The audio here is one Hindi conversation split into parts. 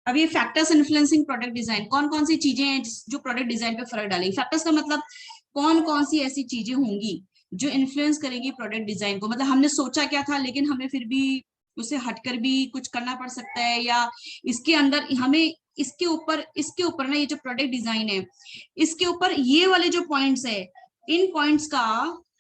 अब ये फैक्टर्स इन्फ्लुएंसिंग प्रोडक्ट डिजाइन, कौन कौन सी चीजें हैं जो प्रोडक्ट डिजाइन पे फर्क डालेंगी। फैक्टर्स का मतलब कौन कौन सी ऐसी चीजें होंगी जो इन्फ्लुएंस करेगी प्रोडक्ट डिजाइन को। मतलब हमने सोचा क्या था लेकिन हमें फिर भी उसे हटकर भी कुछ करना पड़ सकता है, या इसके अंदर हमें इसके ऊपर ना, ये जो प्रोडक्ट डिजाइन है इसके ऊपर ये वाले जो पॉइंट्स है, इन पॉइंट्स का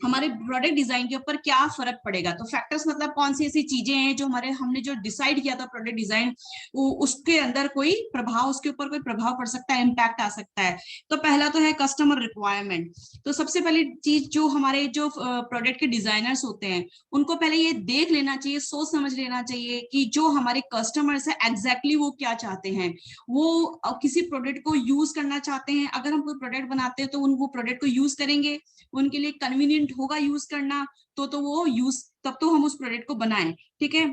हमारे प्रोडक्ट डिजाइन के ऊपर क्या फर्क पड़ेगा। तो फैक्टर्स मतलब कौन सी ऐसी चीजें हैं जो हमने जो डिसाइड किया था प्रोडक्ट डिजाइन, उसके अंदर कोई प्रभाव, उसके ऊपर कोई प्रभाव पड़ सकता है, इम्पैक्ट आ सकता है। तो पहला तो है कस्टमर रिक्वायरमेंट। तो सबसे पहली चीज जो हमारे जो प्रोडक्ट के डिजाइनर्स होते हैं उनको पहले ये देख लेना चाहिए, सोच समझ लेना चाहिए कि जो हमारे कस्टमर्स है एग्जैक्टली वो क्या चाहते हैं। वो किसी प्रोडक्ट को यूज करना चाहते हैं, अगर हम कोई प्रोडक्ट बनाते हैं तो वो प्रोडक्ट को यूज करेंगे, उनके लिए कन्वीनियंट होगा यूज करना, तो वो यूज, तब तो हम उस प्रोडक्ट को बनाएं। ठीक है,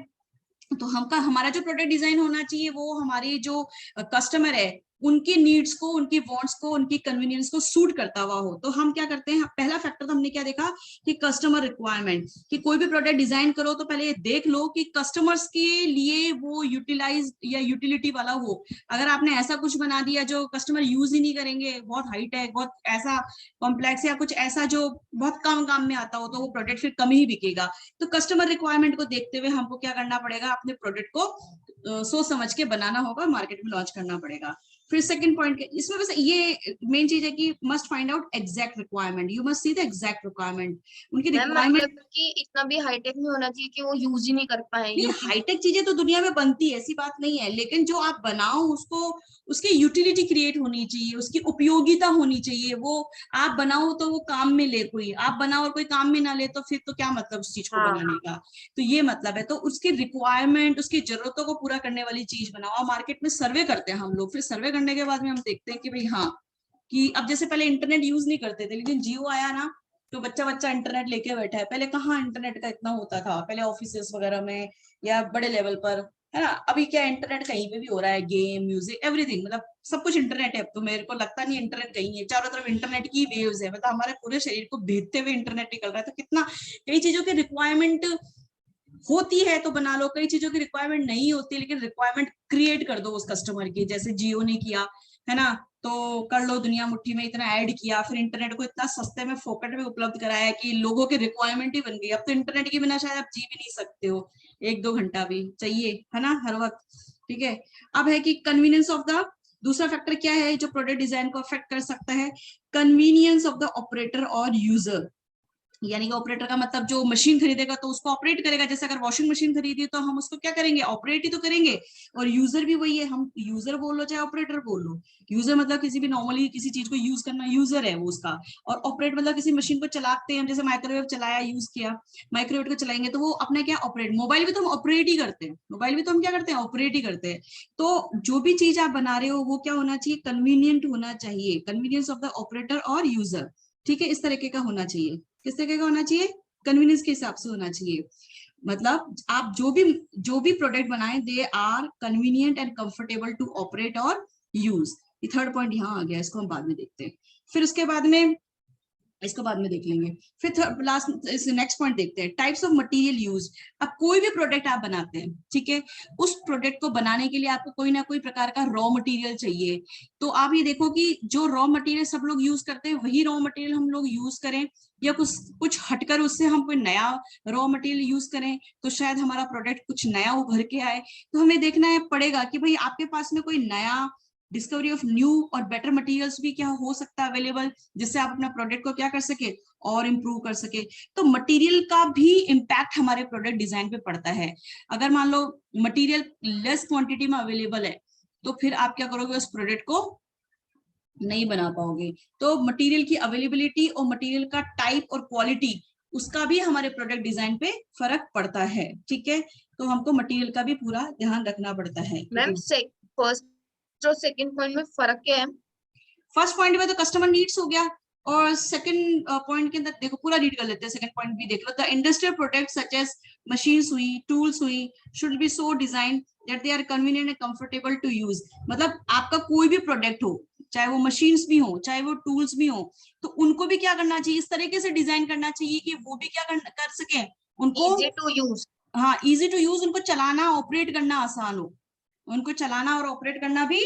तो हमारा जो प्रोडक्ट डिजाइन होना चाहिए वो हमारी जो कस्टमर है उनकी नीड्स को, उनकी वांट्स को, उनकी कन्वीनियंस को सूट करता हुआ हो। तो हम क्या करते हैं, पहला फैक्टर तो हमने क्या देखा कि कस्टमर रिक्वायरमेंट, कि कोई भी प्रोडक्ट डिजाइन करो तो पहले ये देख लो कि कस्टमर्स के लिए वो यूटिलाइज या यूटिलिटी वाला हो। अगर आपने ऐसा कुछ बना दिया जो कस्टमर यूज ही नहीं करेंगे, बहुत हाईटेक, बहुत ऐसा कॉम्प्लेक्स या कुछ ऐसा जो बहुत कम काम में आता हो, तो वो प्रोडक्ट फिर कम ही बिकेगा। तो कस्टमर रिक्वायरमेंट को देखते हुए हमको क्या करना पड़ेगा, अपने प्रोडक्ट को सोच समझ के बनाना होगा, मार्केट में लॉन्च करना पड़ेगा। फिर सेकंड पॉइंट इसमें बस ये मेन चीज है कि must find out exact requirement, you must see the exact requirement, उनकी मैम मतलब रिक्वायरमेंट। कि इतना भी हाईटेक नहीं होना चाहिए कि वो यूज ही नहीं कर पाए, नहीं, यूटिलिटी। हाईटेक चीजें तो दुनिया में बनती है, ऐसी बात नहीं है, लेकिन जो आप बनाओ उसको, उसकी यूटिलिटी क्रिएट होनी चाहिए, उसकी उपयोगिता होनी चाहिए। वो आप बनाओ तो वो काम में ले, कोई आप बनाओ और कोई काम में ना ले तो फिर तो क्या मतलब उस चीज को हाँ बनाने का। तो ये मतलब है, तो उसकी रिक्वायरमेंट, उसकी जरूरतों को पूरा करने वाली चीज बनाओ। और मार्केट में सर्वे करते हैं हम लोग, फिर सर्वे करने के बाद में हम देखते हैं कि भाई हाँ, कि अब जैसे पहले इंटरनेट यूज नहीं करते थे, लेकिन जियो आया ना, तो बच्चा बच्चा इंटरनेट लेके बैठा है। पहले कहाँ इंटरनेट का इतना होता था, पहले ऑफिसेस वगैरह में या बड़े लेवल पर, है ना। अभी क्या इंटरनेट कहीं पे भी हो रहा है, गेम, म्यूजिक, एवरीथिंग, मतलब सब कुछ इंटरनेट है। अब तो मेरे को लगता नहीं इंटरनेट कहीं है, चारों तरफ इंटरनेट की वेव्स है, मतलब हमारे पूरे शरीर को भेदते हुए इंटरनेट निकल रहा है। तो कितना, कई चीजों की रिक्वायरमेंट होती है तो बना लो, कई चीजों की रिक्वायरमेंट नहीं होती, लेकिन रिक्वायरमेंट क्रिएट कर दो उस कस्टमर की, जैसे जियो ने किया, है ना। तो कर लो, दुनिया मुट्ठी में इतना ऐड किया, फिर इंटरनेट को इतना सस्ते में फोकट में उपलब्ध कराया कि लोगों की रिक्वायरमेंट ही बन गई। अब तो इंटरनेट के बिना शायद आप जी भी नहीं सकते हो, एक दो घंटा भी चाहिए, है ना, हर वक्त। ठीक है, अब है कि कन्वीनियंस ऑफ द, दूसरा फैक्टर क्या है जो प्रोडक्ट डिजाइन को अफेक्ट कर सकता है, कन्वीनियंस ऑफ द ऑपरेटर और यूजर। यानी कि ऑपरेटर का मतलब जो मशीन खरीदेगा तो उसको ऑपरेट करेगा, जैसे अगर वॉशिंग मशीन खरीदी तो हम उसको क्या करेंगे, ऑपरेट ही तो करेंगे। और यूजर भी वही है, हम यूजर बोल लो चाहे ऑपरेटर बोल लो, यूजर मतलब किसी भी नॉर्मली किसी चीज को यूज करना, यूजर है वो उसका। और ऑपरेट मतलब किसी मशीन को चलाते हैं, जैसे माइक्रोवेव चलाया, यूज किया, माइक्रोवेव को चलाएंगे तो वो अपना क्या ऑपरेट, मोबाइल भी तो हम ऑपरेट ही करते हैं, मोबाइल भी तो हम क्या करते हैं, ऑपरेट ही करते हैं। तो जो भी चीज आप बना रहे हो वो क्या होना चाहिए, कन्वीनियंट होना चाहिए, कन्वीनियंस ऑफ द ऑपरेटर और यूजर। ठीक है, इस तरीके का होना चाहिए। किस तरीके का होना चाहिए, कन्वीनियंस के हिसाब से होना चाहिए। मतलब आप जो भी प्रोडक्ट बनाएं, they are convenient and comfortable to operate और यूज। ये थर्ड पॉइंट यहाँ आ गया, इसको हम बाद में देखते हैं। फिर उसके बाद में, इसको बाद में देख लेंगे। फिर लास्ट नेक्स्ट पॉइंट देखते हैं, टाइप्स ऑफ मटेरियल यूज। अब कोई भी प्रोडक्ट आप बनाते हैं, ठीक है, उस प्रोडक्ट को बनाने के लिए आपको कोई ना कोई प्रकार का रॉ मटेरियल चाहिए। तो आप ये देखो कि जो रॉ मटेरियल सब लोग यूज करते हैं वही रॉ मटेरियल हम लोग यूज करें, या कुछ कुछ हटकर उससे हम कोई नया रॉ मटेरियल यूज करें, तो शायद हमारा प्रोडक्ट कुछ नया उभर के आए। तो हमें देखना है पड़ेगा कि भाई आपके पास में कोई नया डिस्कवरी ऑफ न्यू और बेटर मटेरियल्स भी क्या हो सकता है अवेलेबल, जिससे आप अपना प्रोडक्ट को क्या कर सके, और इम्प्रूव कर सके। तो मटेरियल का भी इम्पैक्ट हमारे प्रोडक्ट डिजाइन पे पड़ता है। अगर मान लो मटेरियल लेस क्वांटिटी में अवेलेबल है, तो फिर आप क्या करोगे, उस प्रोडक्ट को नहीं बना पाओगे। तो मटेरियल की अवेलेबिलिटी और मटेरियल का टाइप और क्वालिटी, उसका भी हमारे प्रोडक्ट डिजाइन पे फर्क पड़ता है। ठीक है, तो हमको मटेरियल का भी पूरा ध्यान रखना पड़ता है, मैम क्योंकि फर्स्ट और सेकंड पॉइंट में फर्क क्या है? फर्स्ट पॉइंट में तो कस्टमर नीड्स हो गया, और सेकंड पॉइंट के अंदर देखो, पूरा रीड कर लेते हैं, सेकंड पॉइंट भी देख लो। The industrial product such as machines हुई, टूल्स हुई, should be so design that they are convenient and comfortable to use. मतलब आपका कोई भी प्रोडक्ट हो, चाहे वो मशीन्स भी हो, चाहे वो टूल्स भी हो, तो उनको भी क्या करना चाहिए, इस तरीके से डिजाइन करना चाहिए कि वो भी क्या कर सके, उनको, इजी टू यूज। हाँ, इजी टू यूज, उनको चलाना, ऑपरेट करना आसान हो। उनको चलाना और ऑपरेट करना भी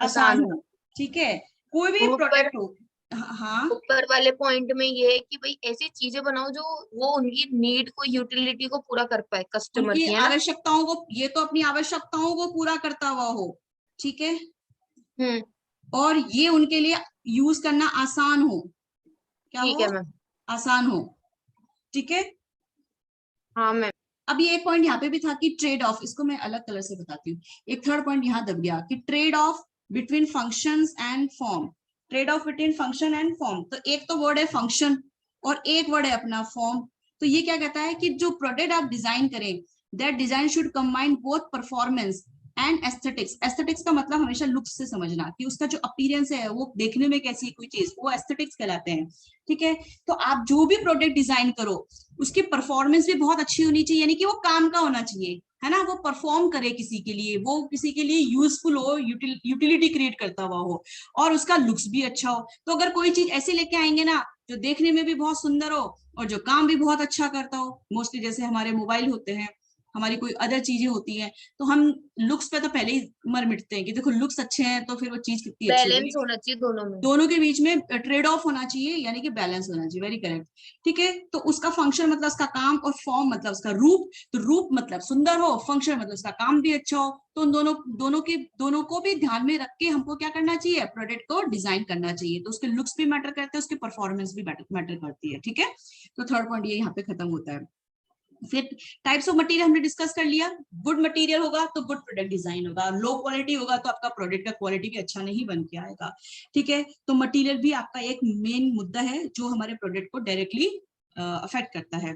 आसान आसान हो। ठीक है, कोई भी ऊपर प्रोडक्ट हो। हाँ, ऊपर वाले पॉइंट में ये है कि भाई ऐसी चीजें बनाओ जो वो उनकी नीड को, यूटिलिटी को पूरा कर पाए कस्टमर उनकी की, है ना। आवश्यकताओं को, ये तो अपनी आवश्यकताओं को पूरा करता हुआ हो। ठीक है, हम्म। और ये उनके लिए यूज करना आसान हो। क्या ठीक हो? है मैम। आसान हो। ठीक है, हाँ मैम। अभी एक पॉइंट यहाँ पे भी था कि ट्रेड ऑफ, इसको मैं अलग कलर से बताती हूँ। एक थर्ड पॉइंट यहाँ दब गया कि trade off between functions and form. Trade off between function and form, तो एक तो वर्ड है फंक्शन और एक वर्ड है अपना फॉर्म। तो ये क्या कहता है कि जो प्रोडक्ट आप डिजाइन करें, that design should combine both performance and aesthetics. Aesthetics का मतलब हमेशा लुक्स से समझना कि उसका जो अपीयरेंस है वो देखने में कैसी है कोई चीज, वो एस्थेटिक्स कहलाते हैं। ठीक है, तो आप जो भी प्रोडक्ट डिजाइन करो उसकी परफॉर्मेंस भी बहुत अच्छी होनी चाहिए, यानी कि वो काम का होना चाहिए, है ना, वो परफॉर्म करे किसी के लिए, वो किसी के लिए यूजफुल हो, यूटिलिटी क्रिएट करता हुआ हो, और उसका लुक्स भी अच्छा हो। तो अगर कोई चीज ऐसे लेके आएंगे ना जो देखने में भी बहुत सुंदर हो और जो काम भी बहुत अच्छा करता हो, मोस्टली जैसे हमारे मोबाइल होते हैं, हमारी कोई अदर चीजें होती हैं, तो हम लुक्स पे तो पहले ही मर मिटते हैं कि देखो लुक्स अच्छे हैं तो फिर वो चीज कितनी अच्छी होगी। बैलेंस होना चाहिए दोनों में। दोनों के बीच में ट्रेड ऑफ होना चाहिए, यानी कि बैलेंस होना चाहिए। Very correct. ठीक है, तो उसका फंक्शन मतलब उसका काम, और फॉर्म मतलब उसका रूप। तो रूप मतलब सुंदर हो, फंक्शन मतलब उसका काम भी अच्छा हो। तो उन दोनों को भी ध्यान में रख के हमको क्या करना चाहिए, प्रोडक्ट को डिजाइन करना चाहिए। तो उसके लुक्स भी मैटर करते हैं, उसकी परफॉर्मेंस भी मैटर करती है। ठीक है, तो थर्ड पॉइंट ये यहाँ पे खत्म होता है। फिर टाइप्स ऑफ मटेरियल हमने डिस्कस कर लिया। गुड मटेरियल होगा तो गुड प्रोडक्ट डिजाइन होगा, लो क्वालिटी होगा तो आपका प्रोडक्ट का क्वालिटी भी अच्छा नहीं बन के आएगा। ठीक है, तो मटेरियल भी आपका एक मेन मुद्दा है जो हमारे प्रोडक्ट को डायरेक्टली अफेक्ट करता है।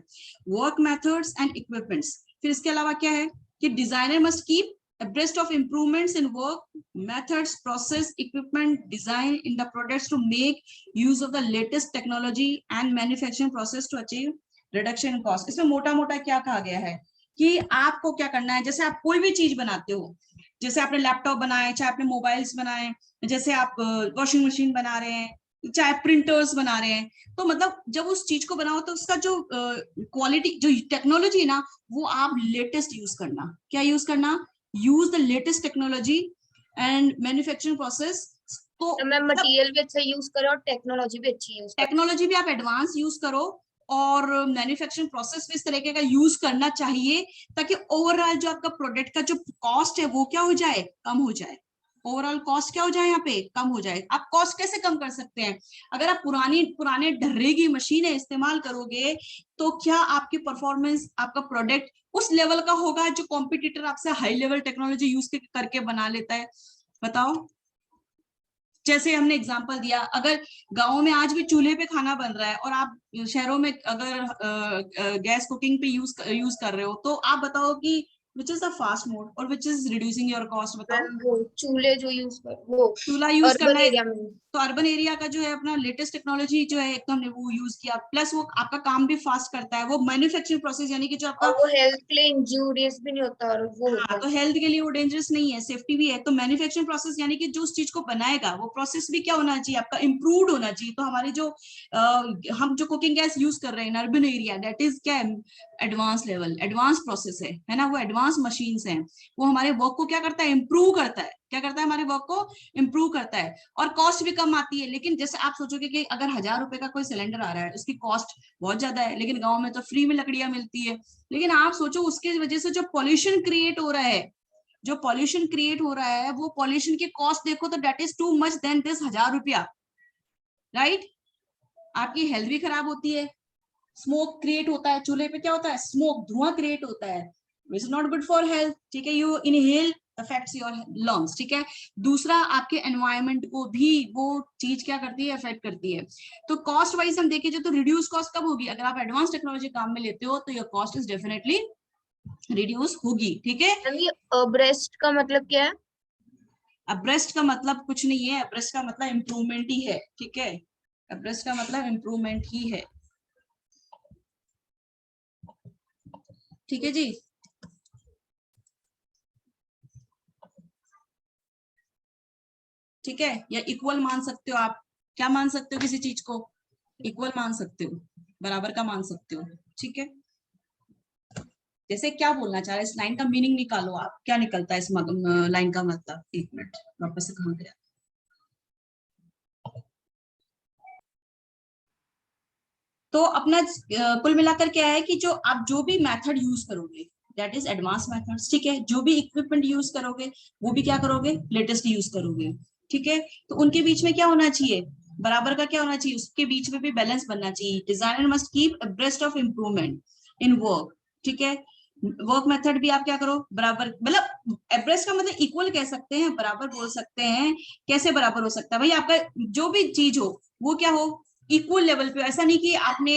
वर्क मेथड्स एंड इक्विपमेंट्स, फिर इसके अलावा क्या है कि designer must keep abreast of improvements in work methods, process, equipment, design in the products to make use of the latest technology and manufacturing process to achieve reduction in cost. इसमें मोटा मोटा क्या कहा गया है कि आपको क्या करना है, जैसे आप कोई भी चीज बनाते हो, जैसे आपने लैपटॉप बनाए, चाहे आपने मोबाइल्स बनाए, जैसे आप वॉशिंग मशीन बना रहे हैं, चाहे प्रिंटर्स बना रहे हैं, तो मतलब जब उस चीज को बनाओ तो उसका जो क्वालिटी, जो टेक्नोलॉजी है ना, वो आप लेटेस्ट यूज करना। क्या यूज करना? Use the latest technology and manufacturing process. तो तो मैम मटेरियल भी अच्छा यूज करें और टेक्नोलॉजी भी अच्छी यूज करें। टेक्नोलॉजी भी आप एडवांस यूज करो और मैन्युफैक्चरिंग प्रोसेस भी इस तरीके का यूज करना चाहिए, ताकि ओवरऑल जो आपका प्रोडक्ट का जो कॉस्ट है वो क्या हो जाए, कम हो जाए। ओवरऑल कॉस्ट क्या हो जाए, यहाँ पे कम हो जाए। आप कॉस्ट कैसे कम कर सकते हैं? अगर आप पुराने ढर्रे की मशीनें इस्तेमाल करोगे तो क्या आपकी परफॉर्मेंस, आपका प्रोडक्ट उस लेवल का होगा जो कॉम्पिटिटर आपसे हाई लेवल टेक्नोलॉजी यूज करके बना लेता है? बताओ। जैसे हमने एग्जांपल दिया, अगर गांव में आज भी चूल्हे पे खाना बन रहा है और आप शहरों में अगर गैस कुकिंग पे यूज कर रहे हो, तो आप बताओ कि which is the fast mode और which is reducing your cost? बताओ। मैम वो चूल्हे जो यूज कर वो चूल्हा यूज करना अर्बन है, एरिया में। तो अर्बन एरिया का जो है अपना लेटेस्ट टेक्नोलॉजी जो है एकदम ने वो यूज किया, प्लस वो आपका काम भी फास्ट करता है। वो मैन्युफैक्चरिंग प्रोसेस यानी कि जो और आपका, वो हेल्थ के लिए इंजूरियस भी नहीं होता और वो हाँ, होता है। तो हेल्थ के लिए वो डेंजरस नहीं है, सेफ्टी भी है। तो मैन्युफैक्चरिंग प्रोसेस यानी कि जो उस चीज को बनाएगा वो प्रोसेस भी क्या होना चाहिए, आपका इम्प्रूव्ड होना चाहिए। तो हमारी जो हम जो कुकिंग गैस यूज कर रहे हैं in urban area, that is क्या है, एडवांस लेवल, एडवांस प्रोसेस है ना, वो एडवांस मशीन्स हैं। वो हमारे वर्क को क्या करता है, इम्प्रूव करता है। क्या करता है? हमारे वर्क को इम्प्रूव करता है, और कॉस्ट भी कम आती है। लेकिन जैसे आप सोचोगे कि अगर 1000 रुपए का कोई सिलेंडर आ रहा है, उसकी कॉस्ट बहुत ज्यादा है, लेकिन गाँव में तो फ्री में लकड़ियां मिलती है। लेकिन आप सोचो उसके वजह से जो पॉल्यूशन क्रिएट हो रहा है, जो पॉल्यूशन क्रिएट हो रहा है, वो पॉल्यूशन की कॉस्ट देखो तो that is too much then this 1000 रुपया। राइट? आपकी हेल्थ भी खराब होती है। स्मोक क्रिएट होता है चूल्हे पे, क्या होता है, स्मोक, धुआं क्रिएट होता है, which is not good for health. ठीक है, you inhale affects your lungs. ठीक है, दूसरा आपके एनवायरमेंट को भी वो चीज क्या करती है, अफेक्ट करती है। तो कॉस्ट वाइज हम देखें जो, तो रिड्यूस कॉस्ट कब होगी? अगर आप एडवांस टेक्नोलॉजी काम में लेते हो तो your cost is definitely reduce होगी। ठीक है, मैम ये ब्रेस्ट का मतलब क्या है? अब्रेस्ट का मतलब कुछ नहीं है, अब्रेस्ट का मतलब इम्प्रूवमेंट ही है। ठीक है, अब्रेस्ट का मतलब इम्प्रूवमेंट ही है। ठीक है जी। ठीक है, या इक्वल मान सकते हो आप। क्या मान सकते हो किसी चीज को? इक्वल मान सकते हो, बराबर का मान सकते हो। ठीक है, जैसे क्या बोलना चाह रहे हैं, इस लाइन का मीनिंग निकालो आप, क्या निकलता है इस लाइन का मतलब। एक मिनट, वापस से कहाँ गया। तो अपना कुल मिलाकर क्या है कि जो आप जो भी मेथड यूज करोगे दैट इज एडवांस मेथड्स, ठीक है। जो भी इक्विपमेंट यूज करोगे वो भी क्या करोगे, लेटेस्ट यूज करोगे, ठीक है। तो उनके बीच में क्या होना चाहिए, बराबर का क्या होना चाहिए, उसके बीच में भी बैलेंस बनना चाहिए। Designer must keep abreast of improvement in work, ठीक है। वर्क मेथड भी आप क्या करो बराबर, मतलब एब्रेस्ट का मतलब इक्वल कह सकते हैं, बराबर बोल सकते हैं। कैसे बराबर हो सकता है भाई, आपका जो भी चीज हो वो क्या हो, इक्वल लेवल पे। ऐसा नहीं कि आपने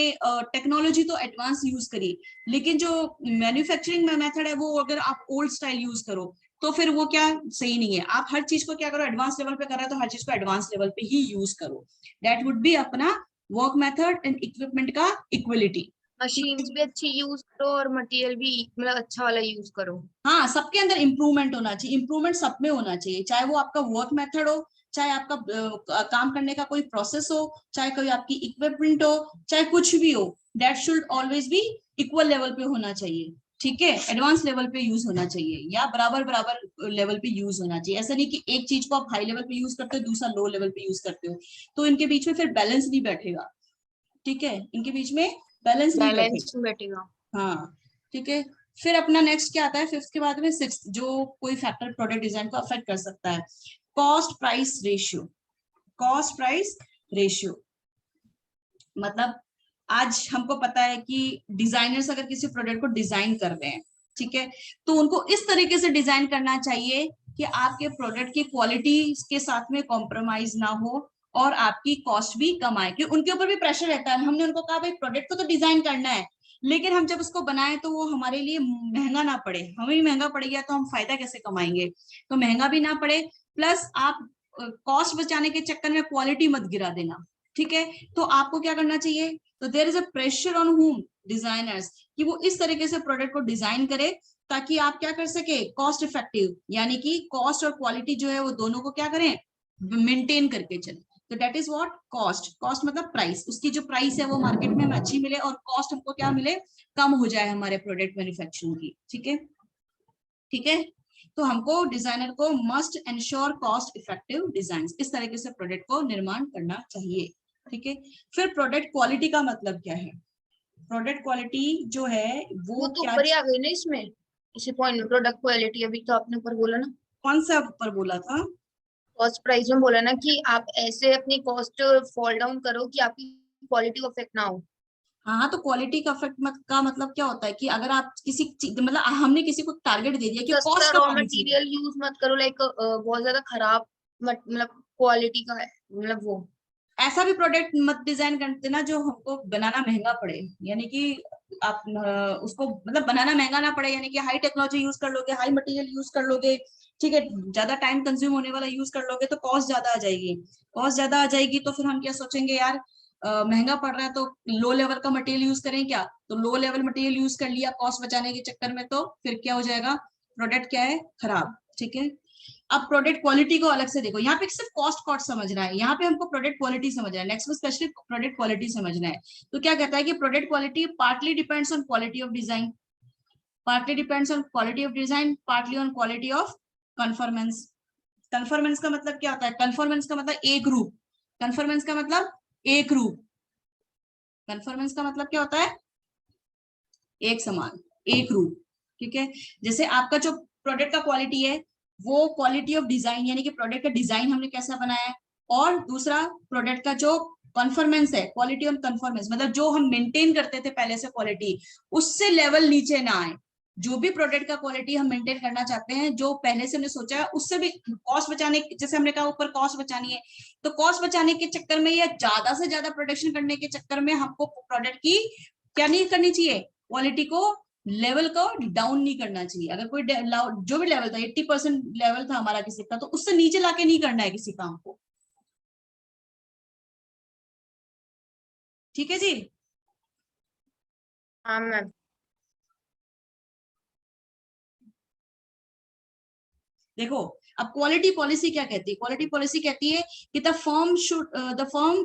टेक्नोलॉजी तो एडवांस यूज करी, लेकिन जो मैन्युफैक्चरिंग मेथड है वो अगर आप ओल्ड स्टाइल यूज करो तो फिर वो क्या सही नहीं है। आप हर चीज को क्या करो, एडवांस लेवल पे कर रहा है तो हर चीज को एडवांस लेवल पे ही यूज करो। दैट वुड बी अपना वर्क मेथड एंड इक्विपमेंट का इक्वलिटी। मशीन्स भी अच्छी यूज करो और मटेरियल भी मतलब अच्छा वाला यूज करो। हाँ, सबके अंदर इंप्रूवमेंट होना चाहिए, इंप्रूवमेंट सब में होना चाहिए, चाहे वो आपका वर्क मेथड हो, चाहे आपका काम करने का कोई प्रोसेस हो, चाहे कोई आपकी इक्विपमेंट हो, चाहे कुछ भी हो। That should always be equal level पे होना चाहिए, ठीक है। एडवांस लेवल पे यूज होना चाहिए या बराबर बराबर लेवल पे यूज होना चाहिए। ऐसा नहीं कि एक चीज को आप हाई लेवल पे यूज करते हो दूसरा लो लेवल पे यूज करते हो, तो इनके बीच में फिर बैलेंस नहीं बैठेगा, ठीक है। इनके बीच में बैलेंस नहीं बैठेगा। बैलेंस में बैठेगा। हाँ, ठीक है। फिर अपना नेक्स्ट क्या आता है, फिफ्थ के बाद में सिक्स, जो कोई फैक्टर प्रोडक्ट डिजाइन को अफेक्ट कर सकता है, cost price ratio. Cost price ratio मतलब आज हमको पता है कि डिजाइनर्स अगर किसी प्रोडक्ट को डिजाइन कर रहे हैं, ठीक है, तो उनको इस तरीके से डिजाइन करना चाहिए कि आपके प्रोडक्ट की क्वालिटी के साथ में कॉम्प्रोमाइज ना हो और आपकी कॉस्ट भी कम आए। क्योंकि उनके ऊपर भी प्रेशर रहता है। हमने उनको कहा भाई प्रोडक्ट को तो डिजाइन करना है, लेकिन हम जब उसको बनाए तो वो हमारे लिए महंगा ना पड़े, हमें भी महंगा पड़ गया तो हम फायदा कैसे कमाएंगे, तो महंगा भी ना पड़े, प्लस आप कॉस्ट बचाने के चक्कर में क्वालिटी मत गिरा देना, ठीक है। तो आपको क्या करना चाहिए, तो there is a pressure on whom, designers, कि वो इस तरीके से प्रोडक्ट को डिजाइन करे ताकि आप क्या कर सके, कॉस्ट इफेक्टिव, यानी कि कॉस्ट और क्वालिटी जो है वो दोनों को क्या करें, मेंटेन करके चले। तो that is what cost. Cost मतलब प्राइस, उसकी जो प्राइस है वो मार्केट में हमें अच्छी मिले और कॉस्ट हमको क्या मिले, कम हो जाए हमारे प्रोडक्ट मैन्युफैक्चरिंग की, ठीक है, ठीक है। तो हमको डिजाइनर को must ensure cost effective design, इस तरीके से प्रोडक्ट को निर्माण करना चाहिए, ठीक है। फिर प्रोडक्ट क्वालिटी का मतलब क्या है, प्रोडक्ट क्वालिटी जो है वो वो तो क्या, ऊपर ही आ गई ना इसमें, इसी पॉइंट में प्रोडक्ट क्वालिटी अभी तो आपने ऊपर बोला ना। कौन सा ऊपर बोला था। कॉस्ट प्राइस में बोला ना कि आप ऐसे अपनी कॉस्ट फॉल डाउन करो कि आपकी क्वालिटी को अफेक्ट ना हो। हाँ, तो क्वालिटी का इफेक्ट का मतलब क्या होता है कि अगर आप किसी मतलब हमने किसी को टारगेट दे दिया कि सस्ता कॉस्ट रॉ कम आनी चाहिए। मटेरियल यूज मत करो, लाइक बहुत ज्यादा खराब मतलब क्वालिटी का है, मतलब वो। ऐसा भी प्रोडक्ट मत डिजाइन करते ना जो हमको बनाना महंगा पड़े, यानी कि आप उसको मतलब बनाना महंगा ना पड़े, यानी कि हाई टेक्नोलॉजी यूज कर लोगे, हाई मटेरियल यूज कर लोगे, ठीक है, ज्यादा टाइम कंज्यूम होने वाला यूज कर लोगे तो कॉस्ट ज्यादा आ जाएगी। कॉस्ट ज्यादा आ जाएगी तो फिर हम क्या सोचेंगे यार, महंगा पड़ रहा है तो लो लेवल का मटेरियल यूज करें क्या, तो लो लेवल मटेरियल यूज कर लिया कॉस्ट बचाने के चक्कर में, तो फिर क्या हो जाएगा, प्रोडक्ट क्या है, खराब, ठीक है। अब प्रोडक्ट क्वालिटी को अलग से देखो, यहाँ पे सिर्फ कॉस्ट कॉस्ट समझना है, यहाँ पे हमको प्रोडक्ट क्वालिटी समझना है, नेक्स्ट में स्पेशली प्रोडक्ट क्वालिटी समझना है। तो क्या कहता है कि product quality partly depends on quality of design, partly depends on quality of design, partly on quality of conformance. Conformance का मतलब क्या होता है, कन्फॉर्मेंस का मतलब एक रूप, कन्फॉर्मेंस का मतलब एक रूप, कन्फॉर्मेंस का मतलब क्या होता है, एक समान, एक रूप, ठीक है। जैसे आपका जो प्रोडक्ट का क्वालिटी है वो क्वालिटी ऑफ डिजाइन, यानी कि प्रोडक्ट का डिजाइन हमने कैसा बनाया है, और दूसरा प्रोडक्ट का जो कन्फॉर्मेंस है, क्वालिटी ऑफ कन्फॉर्मेंस मतलब जो हम मेंटेन करते थे पहले से क्वालिटी, उससे लेवल नीचे ना आए। जो भी प्रोडक्ट का क्वालिटी हम मेंटेन करना चाहते हैं, जो पहले से हमने सोचा है उससे भी कॉस्ट बचाने, जैसे हमने कहा ऊपर कॉस्ट बचानी है, तो कॉस्ट बचाने के चक्कर में या ज्यादा से ज्यादा प्रोडक्शन करने के चक्कर में हमको प्रोडक्ट की क्या नहीं करनी चाहिए, क्वालिटी को, लेवल को डाउन नहीं करना चाहिए। अगर कोई जो भी लेवल था 80% लेवल था हमारा किसी का, तो उससे नीचे लाके नहीं करना है किसी काम को, ठीक है जी। हाँ मैम। देखो, अब क्वालिटी पॉलिसी क्या कहती है, क्वालिटी पॉलिसी कहती है कि the firm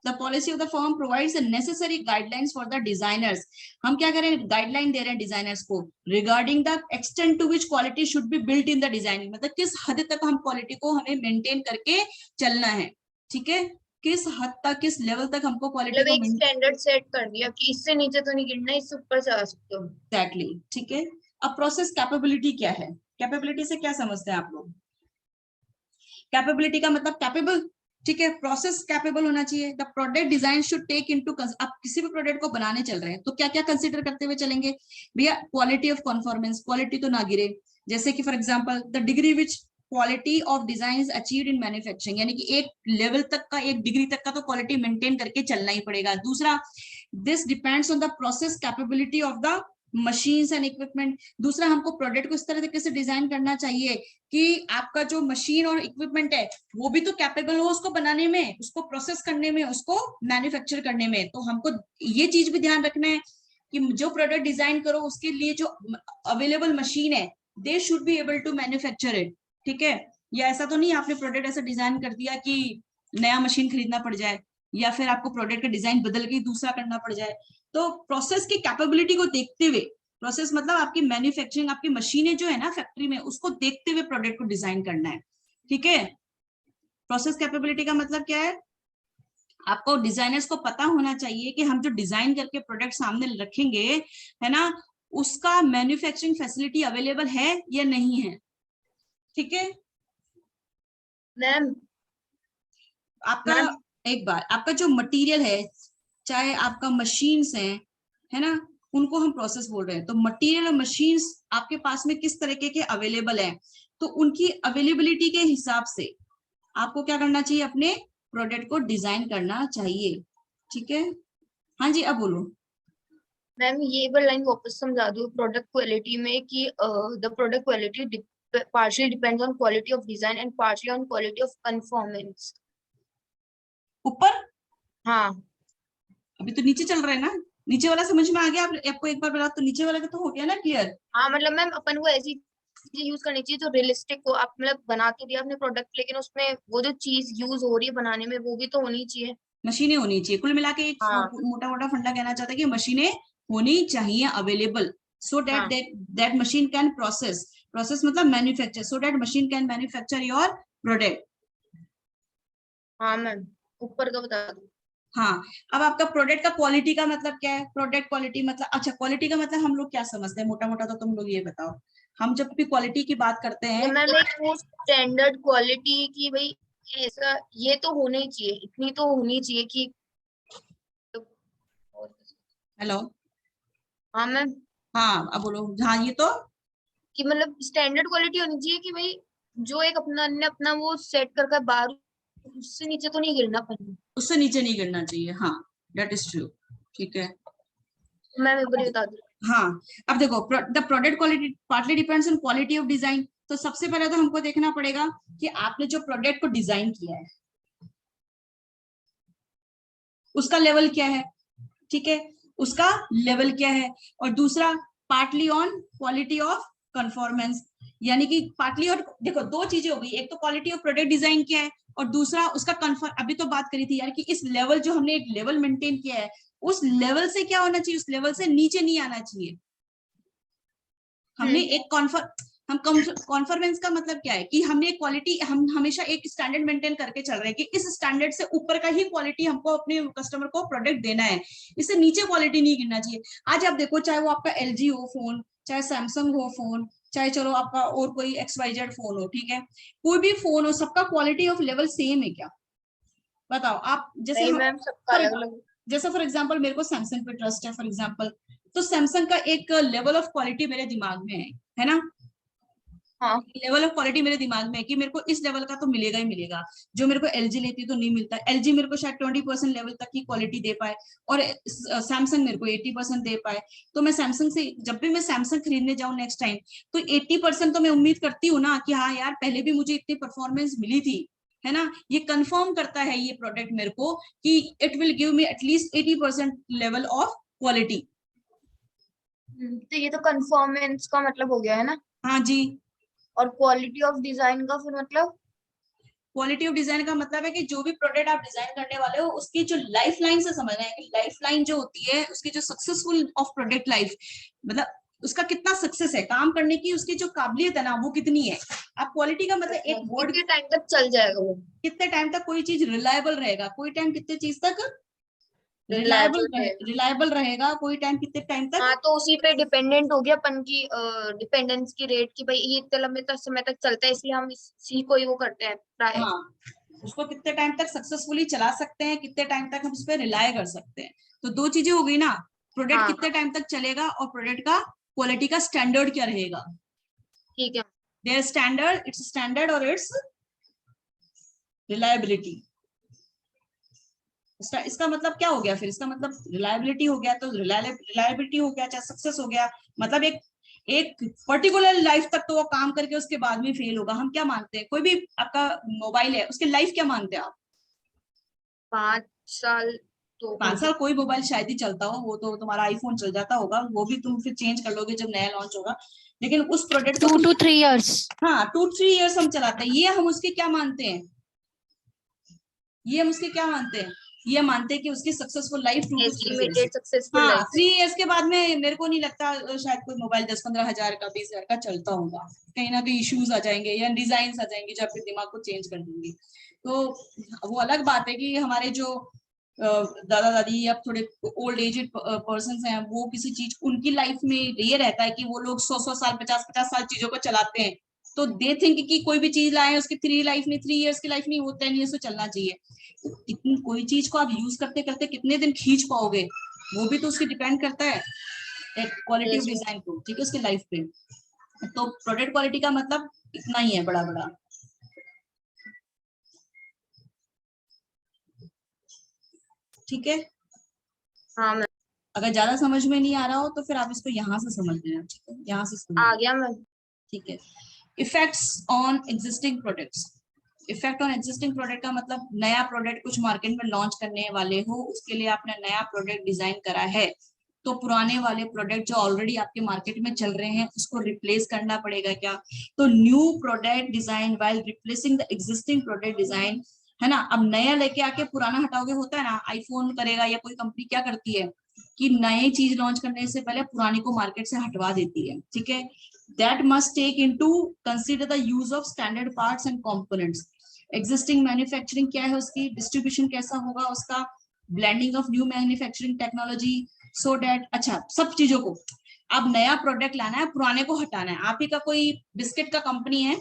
The policy of the firm provides the necessary guidelines for the designers. हम क्या करें, गाइडलाइन दे रहे हैं डिजाइनर्स को regarding the extent to which quality should be built in the designing. मतलब किस हद तक हम क्वालिटी को हमें मेंटेन करके चलना है, ठीक है, किस हद तक, किस लेवल तक हमको क्वालिटी मतलब को एक स्टैंडर्ड सेट कर दिया कि इससे नीचे तो नहीं गिरना, इससे ऊपर से आ सकते हो। एग्जैक्टली, ठीक है। अब प्रोसेस कैपेबिलिटी क्या है, कैपेबिलिटी से क्या समझते हैं आप लोग? कैपेबिलिटी का मतलब कैपेबल, ठीक है, प्रोसेस कैपेबल होना चाहिए। The product design should take into, आप किसी भी प्रोडक्ट को बनाने चल रहे हैं तो क्या क्या कंसीडर करते हुए चलेंगे भैया? क्वालिटी ऑफ कॉन्फॉर्मेंस, क्वालिटी तो ना गिरे, जैसे कि for example the degree which quality of design is achieved in manufacturing, यानी कि एक लेवल तक का, एक डिग्री तक का तो क्वालिटी मेंटेन करके चलना ही पड़ेगा। दूसरा, this depends on the process capability of the machines and equipment. दूसरा, हमको प्रोडक्ट को इस तरीके से डिजाइन करना चाहिए कि आपका जो मशीन और इक्विपमेंट है वो भी तो कैपेबल हो उसको बनाने में, उसको प्रोसेस करने में, उसको मैन्युफैक्चर करने में। तो हमको ये चीज भी ध्यान रखना है कि जो प्रोडक्ट डिजाइन करो उसके लिए जो अवेलेबल मशीन है, they should be able to manufacture it, ठीक है। या ऐसा तो नहीं आपने प्रोडक्ट ऐसा डिजाइन कर दिया कि नया मशीन खरीदना पड़ जाए, या फिर आपको प्रोडक्ट का डिजाइन बदल के दूसरा करना पड़ जाए। तो प्रोसेस की कैपेबिलिटी को देखते हुए, प्रोसेस मतलब आपकी मैन्युफैक्चरिंग, आपकी मशीनें जो है ना फैक्ट्री में, उसको देखते हुए प्रोडक्ट को डिजाइन करना है, ठीक है। प्रोसेस कैपेबिलिटी का मतलब क्या है? आपको डिजाइनर्स को पता होना चाहिए कि हम जो डिजाइन करके प्रोडक्ट सामने रखेंगे, है ना, उसका मैन्युफैक्चरिंग फैसिलिटी अवेलेबल है या नहीं है, ठीक है। मैम आपका एक बार आपका जो मटेरियल है, चाहे आपका मशीन्स है ना, उनको हम प्रोसेस बोल रहे हैं। तो मटेरियल और मशीन्स आपके पास में किस तरीके के अवेलेबल है, तो उनकी अवेलेबिलिटी के हिसाब से आपको क्या करना चाहिए, अपने प्रोडक्ट को डिजाइन करना चाहिए, ठीक है। हाँ जी, अब बोलो। मैम ये वाला लाइन वापस समझा दो प्रोडक्ट क्वालिटी में कि the product quality partially depends on quality of design and partially on quality of conformance. ऊपर, हाँ अभी तो नीचे चल रहा है ना, नीचे वाला समझ में आ गया? आपको एक बार बता तो नीचे वाला का तो हो गया ना क्लियर। हाँ, मतलब मैम अपन को ऐसी चीजें यूज करनी चाहिए जो रियलिस्टिक हो। आप मतलब बना तो दिया आपने प्रोडक्ट, लेकिन उसमें वो जो चीज यूज हो रही है बनाने में वो भी तो होनी चाहिए। मशीनें होनी चाहिए, कुल मिला के एक हाँ मोटा मोटा फंडा कहना चाहता है कि मशीनें होनी चाहिए अवेलेबल, सो हाँ that machine can process, process मतलब manufacture, so that machine can manufacture your product. हाँ मैम, ऊपर का बता दो। हाँ, अब आपका प्रोडक्ट का क्वालिटी का मतलब क्या है? प्रोडक्ट क्वालिटी मतलब, अच्छा क्वालिटी का मतलब हम लोग क्या समझते हैं मोटा मोटा, तो तुम लोग ये बताओ। हम जब भी क्वालिटी की बात करते तो हैं, मैम एक वो स्टैंडर्ड क्वालिटी की भाई ऐसा ये तो होना ही चाहिए, इतनी तो होनी चाहिए कि। हेलो, हाँ मैम, हाँ अब बोलो। हाँ, ये तो कि मतलब स्टैंडर्ड क्वालिटी होनी चाहिए कि भाई जो एक अपना ने अपना वो सेट कर कर बाहर, उससे नीचे तो नहीं गिरना अपन। उससे नीचे नहीं गिरना चाहिए, हाँ, दैट इज ट्रू, ठीक है। मैम एक बार बता दो। हाँ, अब देखो, the product quality partly depends on quality of design. तो सबसे पहले तो हमको देखना पड़ेगा कि आपने जो प्रोडक्ट को डिजाइन किया है उसका लेवल क्या है, ठीक है, उसका लेवल क्या है। और दूसरा, partly on quality of conformance, यानी कि पार्टली, और देखो दो चीजें हो गई, एक तो क्वालिटी ऑफ प्रोडक्ट डिजाइन किया है और दूसरा उसका कंफर्म। अभी तो बात करी थी यार कि इस लेवल, जो हमने एक लेवल मेंटेन किया है, उस लेवल से क्या होना चाहिए, उस लेवल से नीचे नहीं आना चाहिए। हमने एक हम कॉन्फॉर्मेंस का मतलब क्या है कि हमने क्वालिटी, हम हमेशा एक स्टैंडर्ड मेंटेन करके चल रहे हैं कि इस स्टैंडर्ड से ऊपर का ही क्वालिटी हमको अपने कस्टमर को प्रोडक्ट देना है, इससे नीचे क्वालिटी नहीं गिरना चाहिए। आज आप देखो, चाहे वो आपका LG हो फोन, चाहे सैमसंग हो फोन, चाहे चलो आपका और कोई XYZ फोन हो, ठीक है, कोई भी फोन हो, सबका क्वालिटी ऑफ लेवल सेम है क्या? बताओ आप। नहीं मैम, सबका अलग अलग। जैसे फॉर एग्जाम्पल मेरे को सैमसंग पे ट्रस्ट है फॉर एग्जाम्पल, तो सैमसंग का एक लेवल ऑफ क्वालिटी मेरे दिमाग में है ना, हाँ लेवल ऑफ क्वालिटी मेरे दिमाग में है कि मेरे को इस लेवल का तो मिलेगा ही मिलेगा, जो मेरे को LG लेती तो नहीं मिलता। LG मेरे को शायद 20% लेवल तक की क्वालिटी दे पाए और सैमसंग मेरे को 80% दे पाए। तो मैं सैमसंग से, जब भी मैं सैमसंग खरीदने जाऊं नेक्स्ट टाइम, तो 80% तो मैं उम्मीद करती हूँ ना कि हाँ यार, पहले भी मुझे इतनी परफॉर्मेंस मिली थी, है ना। ये कंफर्म करता है ये प्रोडक्ट मेरे को कि it will give me at least 80% level of quality. तो ये तो कंफर्मेंस का मतलब हो गया है ना। हाँ जी, और क्वालिटी ऑफ डिजाइन का फिर मतलब? क्वालिटी ऑफ डिजाइन का मतलब है कि जो भी प्रोडक्ट आप डिजाइन करने वाले हो उसकी जो लाइफ लाइन से समझना है कि लाइफ लाइन जो होती है उसकी जो सक्सेसफुल ऑफ प्रोडक्ट लाइफ, मतलब उसका कितना सक्सेस है काम करने की, उसकी जो काबिलियत है ना वो कितनी है। आप क्वालिटी का मतलब एक वर्ड, कितने टाइम तक चल जाएगा वो, कितने टाइम तक कोई चीज रिलायबल रहेगा, कोई टाइम कितने चीज तक रिलायबल है। रिलायबल रहेगा, कोई टाइम कितने टाइम तक। हाँ, तो उसी पे डिपेंडेंट हो गया अपन की डिपेंडेंस की रेट की, भाई ये इतने लंबे तक समय तक चलता है, इसलिए हम इसी को ही वो करते हैं ट्राई। हाँ, उसको कितने टाइम तक सक्सेसफुली चला सकते हैं, कितने टाइम तक हम उस पर रिलाय कर सकते हैं। तो दो चीजें हो गई ना, प्रोडक्ट हाँ कितने टाइम तक चलेगा और प्रोडक्ट का क्वालिटी का स्टैंडर्ड क्या रहेगा। ठीक है। देयर स्टैंडर्ड, इट्स स्टैंडर्ड और इट्स रिलायबिलिटी। इसका मतलब क्या हो गया फिर, इसका मतलब रिलायबिलिटी हो गया, तो रिलायबिलिटी हो गया चाहे सक्सेस हो गया, मतलब एक एक पर्टिकुलर लाइफ तक तो वो काम करके उसके बाद में फेल होगा। हम क्या मानते हैं, कोई भी आपका मोबाइल है उसकी लाइफ क्या मानते हैं आप? 5 साल तो 5 साल कोई मोबाइल शायद ही चलता हो, वो तो तुम्हारा आईफोन चल जाता होगा, वो भी तुम फिर चेंज कर लोगे जब नया लॉन्च होगा। लेकिन उस प्रोडक्ट को 2 to 3 years. हाँ 2-3 इयर्स हम चलाते हैं। ये हम उसके क्या मानते हैं, ये हम उसके क्या मानते हैं, ये मानते हैं कि उसकी successful life 2 to 3 years. Estimated successful हाँ लाइफ। 3 इयर्स के बाद में मेरे को नहीं लगता शायद कोई मोबाइल 10-15 हजार का 20 हजार का चलता होगा, कहीं ना कहीं इश्यूज आ जाएंगे या डिजाइन आ जाएंगे जो आपके दिमाग को चेंज कर देंगे। तो वो अलग बात है कि हमारे जो दादा दादी या थोड़े ओल्ड एजेड पर्सन हैं, वो किसी चीज उनकी लाइफ में ये रहता है कि वो लोग 100 साल 50 साल चीजों को चलाते हैं, तो दे थिंक कि कोई भी चीज लाए उसकी 3 इयर्स की लाइफ नहीं, वो 10 इयर्स तो चलना चाहिए। तो इतनी कोई चीज को आप यूज करते करते कितने दिन खींच पाओगे, वो भी तो उसकी डिपेंड करता है क्वालिटी ऑफ डिजाइन को, ठीक है, उसकी लाइफ पे। तो प्रोडक्ट क्वालिटी का मतलब इतना ही है बड़ा बड़ा। ठीक है, हाँ मैं अगर ज्यादा समझ में नहीं आ रहा हो तो फिर आप इसको यहाँ से समझ लेना, ठीक है, यहाँ से समझ आ गया मैं। ठीक है। Effects on existing products. Effect on existing product का मतलब नया प्रोडक्ट कुछ मार्केट में लॉन्च करने वाले हो, उसके लिए आपने नया प्रोडक्ट डिजाइन करा है, तो पुराने वाले प्रोडक्ट जो ऑलरेडी आपके मार्केट में चल रहे हैं उसको रिप्लेस करना पड़ेगा क्या। तो new product design while replacing the existing product design, है ना। अब नया लेके आके पुराना हटाओगे, होता है ना, आईफोन करेगा या कोई कंपनी क्या करती है कि नई चीज लॉन्च करने से पहले पुरानी को मार्केट से हटवा देती है, ठीक है। That must take into consider the use of standard parts and components. Existing manufacturing क्या है उसकी, डिस्ट्रीब्यूशन कैसा होगा उसका, blending of new manufacturing technology, so that, अच्छा सब चीजों को। अब नया प्रोडक्ट लाना है, पुराने को हटाना है। आप ही का कोई बिस्किट का कंपनी है,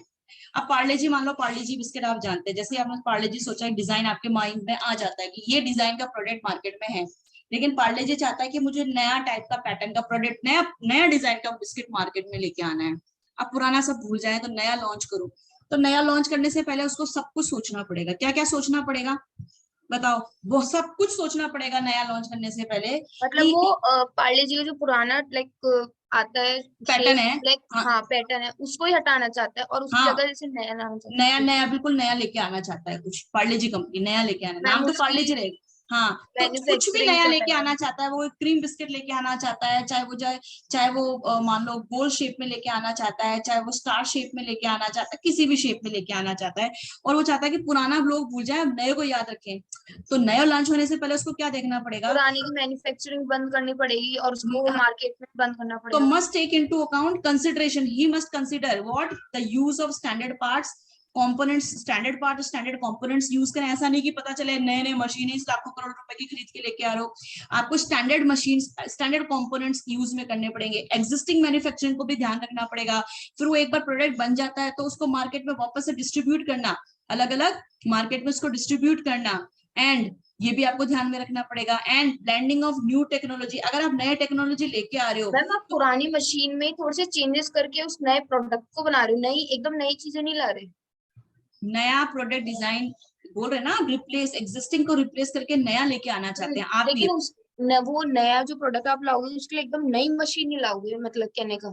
अब पार्ले जी मान लो, पार्ले जी बिस्किट आप जानते हैं, जैसे आपने पार्ले जी सोचा, डिजाइन आपके माइंड में आ जाता है कि ये डिजाइन का प्रोडक्ट मार्केट में है, लेकिन पार्ले जी चाहता है कि मुझे नया टाइप का पैटर्न का प्रोडक्ट, नया नया डिजाइन का बिस्किट मार्केट में लेके आना है। अब पुराना सब भूल जाए तो नया लॉन्च करो, तो नया लॉन्च करने से पहले उसको सब कुछ सोचना पड़ेगा। क्या क्या सोचना पड़ेगा बताओ, वो सब कुछ सोचना पड़ेगा नया लॉन्च करने से पहले मतलब कि वो पार्ले जी का जो पुराना लाइक आता है पैटर्न शेप, है, लाइक हाँ हाँ पैटर्न है, उसको ही हटाना चाहता है और उसकी हाँ, जगह जैसे नया लाना चाहता नया है। नया बिल्कुल नया लेके आना चाहता है, कुछ पार्ले जी कंपनी नया लेके आना, मैम नाम तो उसकी पार्ले जी रहेगा। हाँ, तो कुछ भी मैन्युफैक्चरिंग नया को लेके हटाना। आना चाहता है, वो एक क्रीम बिस्किट लेके आना चाहता है, चाहे वो मान लो गोल शेप में लेके आना चाहता है, चाहे वो स्टार शेप में लेके आना चाहता है, किसी भी शेप में लेके आना चाहता है। और वो चाहता है कि पुराना लोग भूल जाए, अब नए को याद रखें। तो नया लॉन्च होने से पहले उसको क्या देखना पड़ेगा, पुराने की मैन्युफैक्चरिंग बंद करनी पड़ेगी और उसको मार्केट में बंद करना तो पड़ेगा। must take into account consideration, he must consider what the use of standard parts components, standard part standard components use करें। ऐसा नहीं कि पता चले नए नए मशीनें लाखों करोड़ रुपए की खरीद के लेके आ रहे हो, आपको standard machine standard components use में करने पड़ेंगे। एग्जिस्टिंग मैन्युफैक्चरिंग को भी ध्यान रखना पड़ेगा। फिर वो एक बार प्रोडक्ट बन जाता है तो उसको मार्केट में वापस से डिस्ट्रीब्यूट करना, अलग अलग मार्केट में उसको डिस्ट्रीब्यूट करना, एंड ये भी आपको ध्यान में रखना पड़ेगा। And blending of new technology, अगर आप नए टेक्नोलॉजी लेके आ रहे हो मैम आप तो पुरानी मशीन में थोड़े से चेंजेस करके उस नए प्रोडक्ट को बना रहे हो, नई एकदम नई चीजें नहीं ला रहे। नया प्रोडक्ट डिजाइन बोल रहे ना, रिप्लेस एग्जिस्टिंग को रिप्लेस करके नया लेके आना चाहते हैं आप लेकिन ये। वो नया जो प्रोडक्ट आप लाओगे उसके लिए एकदम नई मशीन नहीं लाओगे, मतलब कहने का।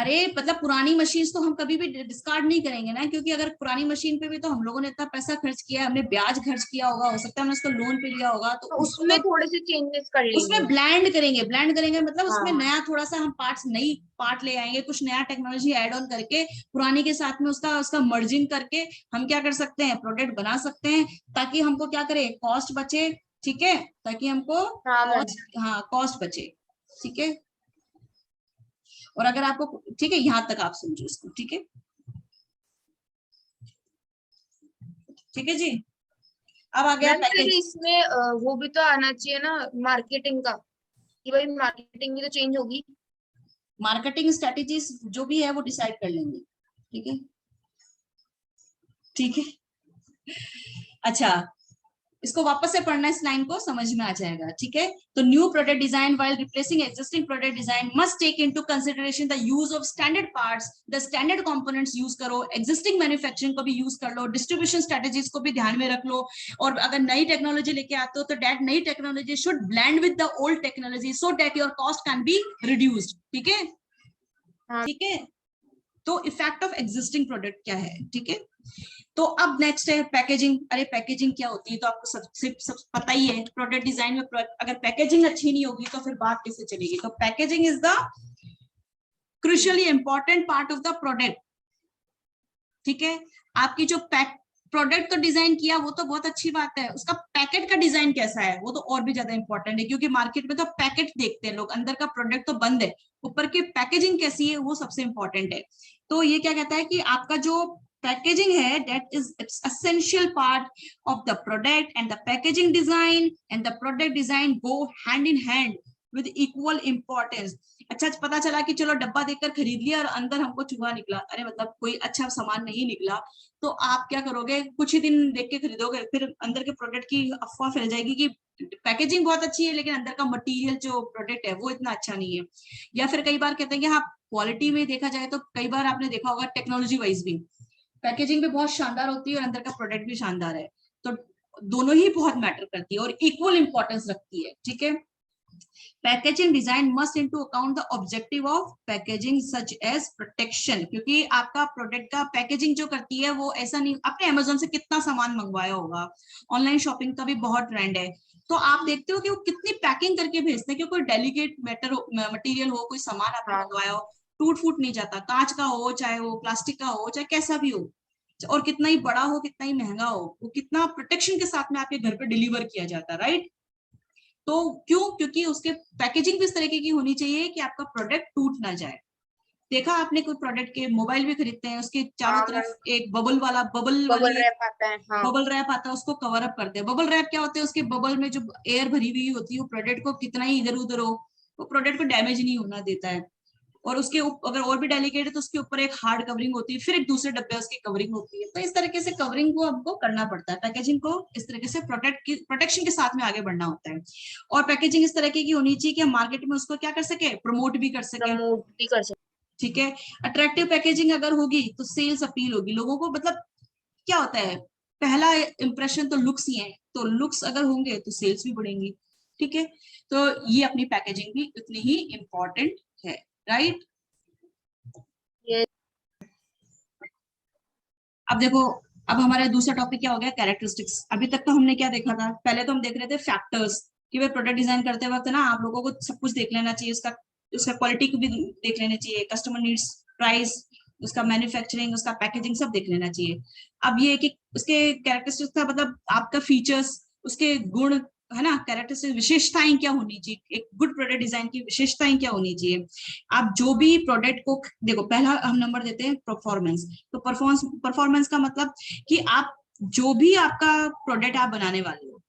अरे मतलब पुरानी मशीन तो हम कभी भी डिस्कार्ड नहीं करेंगे ना, क्योंकि अगर पुरानी मशीन पे भी तो हम लोगों ने इतना पैसा खर्च किया, हमने ब्याज खर्च किया होगा, हो सकता है हमने उसको लोन पे लिया होगा, तो तो उसको उसमें तो थोड़े से चेंजेस कर लेंगे। उसमें ब्लेंड करेंगे मतलब उसमें हाँ नया थोड़ा सा हम पार्ट्स, नई पार्ट ले आएंगे, कुछ नया टेक्नोलॉजी ऐड ऑन करके पुरानी के साथ में उसका उसका मर्जिंग करके हम क्या कर सकते हैं, प्रोडक्ट बना सकते हैं, ताकि हमको क्या करे, कॉस्ट बचे। ठीक है, ताकि हमको हाँ मैम। कॉस्ट, हाँ कॉस्ट बचे। ठीक है, और अगर आपको ठीक है, यहाँ तक आप समझो इसको। ठीक है, ठीक है जी। अब आ गया मैम फिर पैकेज। इसमें वो भी तो आना चाहिए ना, मार्केटिंग का, कि भाई मार्केटिंग भी तो चेंज होगी। मार्केटिंग स्ट्रेटेजीज जो भी है वो डिसाइड कर लेंगे। ठीक है, ठीक है। अच्छा, इसको वापस से पढ़ना, इस लाइन को समझ में आ जाएगा। ठीक है, तो new product design while replacing existing product design must take into consideration the use of standard parts, the standard components use करो, एग्जिस्टिंग मैन्युफैक्चरिंग को भी यूज कर लो, डिस्ट्रीब्यूशन स्ट्रेटेजीज को भी ध्यान में रख लो, और अगर नई टेक्नोलॉजी लेके आते हो तो दैट नई technology should blend with the old technology so that your cost can be reduced. ठीक है, हाँ ठीक है। तो इफेक्ट ऑफ एग्जिस्टिंग प्रोडक्ट क्या है। ठीक है, तो अब नेक्स्ट है पैकेजिंग। अरे पैकेजिंग क्या होती है तो आपको सब पता ही है। प्रोडक्ट डिजाइन में अगर पैकेजिंग अच्छी नहीं होगी तो फिर बात कैसे चलेगी। तो packaging is the crucially important part of the product. ठीक है, आपकी जो पैक प्रोडक्ट तो डिजाइन किया वो तो बहुत अच्छी बात है, उसका पैकेट का डिजाइन कैसा है वो तो और भी ज्यादा इंपॉर्टेंट है, क्योंकि मार्केट में तो पैकेट देखते हैं लोग, अंदर का प्रोडक्ट तो बंद है, ऊपर की पैकेजिंग कैसी है वो सबसे इंपॉर्टेंट है। तो ये क्या कहता है कि आपका जो पैकेजिंग है that is essential part of the product, and the packaging design and the product design go hand in hand with equal importance. अच्छा, पता चला कि चलो डब्बा देखकर खरीद लिया और अंदर हमको चूहा निकला, अरे मतलब कोई अच्छा सामान नहीं निकला, तो आप क्या करोगे, कुछ ही दिन देख के खरीदोगे, फिर अंदर के प्रोडक्ट की अफवाह फैल जाएगी कि पैकेजिंग बहुत अच्छी है लेकिन अंदर का मटेरियल जो प्रोडक्ट है वो इतना अच्छा नहीं है। या फिर कई बार कहते हैं कि हाँ, क्वालिटी में देखा जाए तो कई बार आपने देखा होगा टेक्नोलॉजी वाइज भी पैकेजिंग भी बहुत शानदार होती है और अंदर का प्रोडक्ट भी शानदार है। तो दोनों ही बहुत मैटर करती है और इक्वल इंपॉर्टेंस रखती है। ठीक है, packaging design must into account the objective of packaging such as protection, क्योंकि आपका प्रोडक्ट का पैकेजिंग जो करती है वो ऐसा नहीं, आपने अमेजोन से कितना सामान मंगवाया होगा, ऑनलाइन शॉपिंग का भी बहुत ट्रेंड है, तो आप देखते हो कि वो कितनी पैकिंग करके भेजते हैं कि कोई डेलिकेट मैटर मटेरियल हो, कोई सामान आपने हाँ मंगवाया हो, टूट फूट नहीं जाता, कांच का हो चाहे वो प्लास्टिक का हो चाहे कैसा भी हो, और कितना ही बड़ा हो कितना ही महंगा हो, वो कितना प्रोटेक्शन के साथ में आपके घर पे डिलीवर किया जाता है, राइट। तो क्यों, क्योंकि उसके पैकेजिंग भी इस तरीके की होनी चाहिए कि आपका प्रोडक्ट टूट ना जाए। देखा आपने कोई प्रोडक्ट के मोबाइल भी खरीदते हैं उसके चारों हाँ मैम, तरफ एक बबल वाला बबल बबल वाली एक रैप आता है। हाँ बबल रैप आता है, उसको कवर अप करते हैं। बबल रैप क्या होता है, उसके बबल में जो एयर भरी हुई होती है वो प्रोडक्ट को कितना ही इधर उधर हो वो प्रोडक्ट को डैमेज नहीं होना देता है। और उसके अगर और भी डेलिकेट है तो उसके ऊपर एक हार्ड कवरिंग होती है, फिर एक दूसरे डब्बे उसकी कवरिंग होती है। तो इस तरीके से कवरिंग को हमको करना पड़ता है, पैकेजिंग को इस तरीके से प्रोडक्ट की प्रोटेक्शन के साथ में आगे बढ़ना होता है। और पैकेजिंग इस तरीके की होनी चाहिए कि हम मार्केट में उसको क्या कर सके, प्रमोट भी कर सके। प्रमोट भी कर सकते। ठीक है, अट्रैक्टिव पैकेजिंग अगर होगी तो सेल्स अपील होगी लोगों को। मतलब क्या होता है, पहला इंप्रेशन तो लुक्स ही है, तो लुक्स अगर होंगे तो सेल्स भी बढ़ेंगी। ठीक है, तो ये अपनी पैकेजिंग भी उतनी ही इंपॉर्टेंट है, राइट। ये अब देखो, अब हमारा दूसरा टॉपिक क्या हो गया, कैरेक्टरिस्टिक्स। अभी तक तो हमने क्या देखा था, पहले तो हम देख रहे थे फैक्टर्स कि भाई प्रोडक्ट डिजाइन करते वक्त ना आप लोगों को सब कुछ देख लेना चाहिए, उसका उसका क्वालिटी को भी देख लेना चाहिए, कस्टमर नीड्स, प्राइस, उसका मैन्युफैक्चरिंग, उसका पैकेजिंग सब देख लेना चाहिए। अब ये कि उसके कैरेक्टरिस्टिक्स का मतलब आपका फीचर्स, उसके गुण, है ना, कैरेक्टरिस्टिक्स, विशेषताएं क्या होनी चाहिए, एक गुड प्रोडक्ट डिजाइन की विशेषताएं क्या होनी चाहिए। आप जो भी प्रोडक्ट को देखो, पहला हम नंबर देते हैं परफॉर्मेंस। तो परफॉर्मेंस का मतलब कि आप जो भी आपका प्रोडक्ट आप बनाने वाले हो,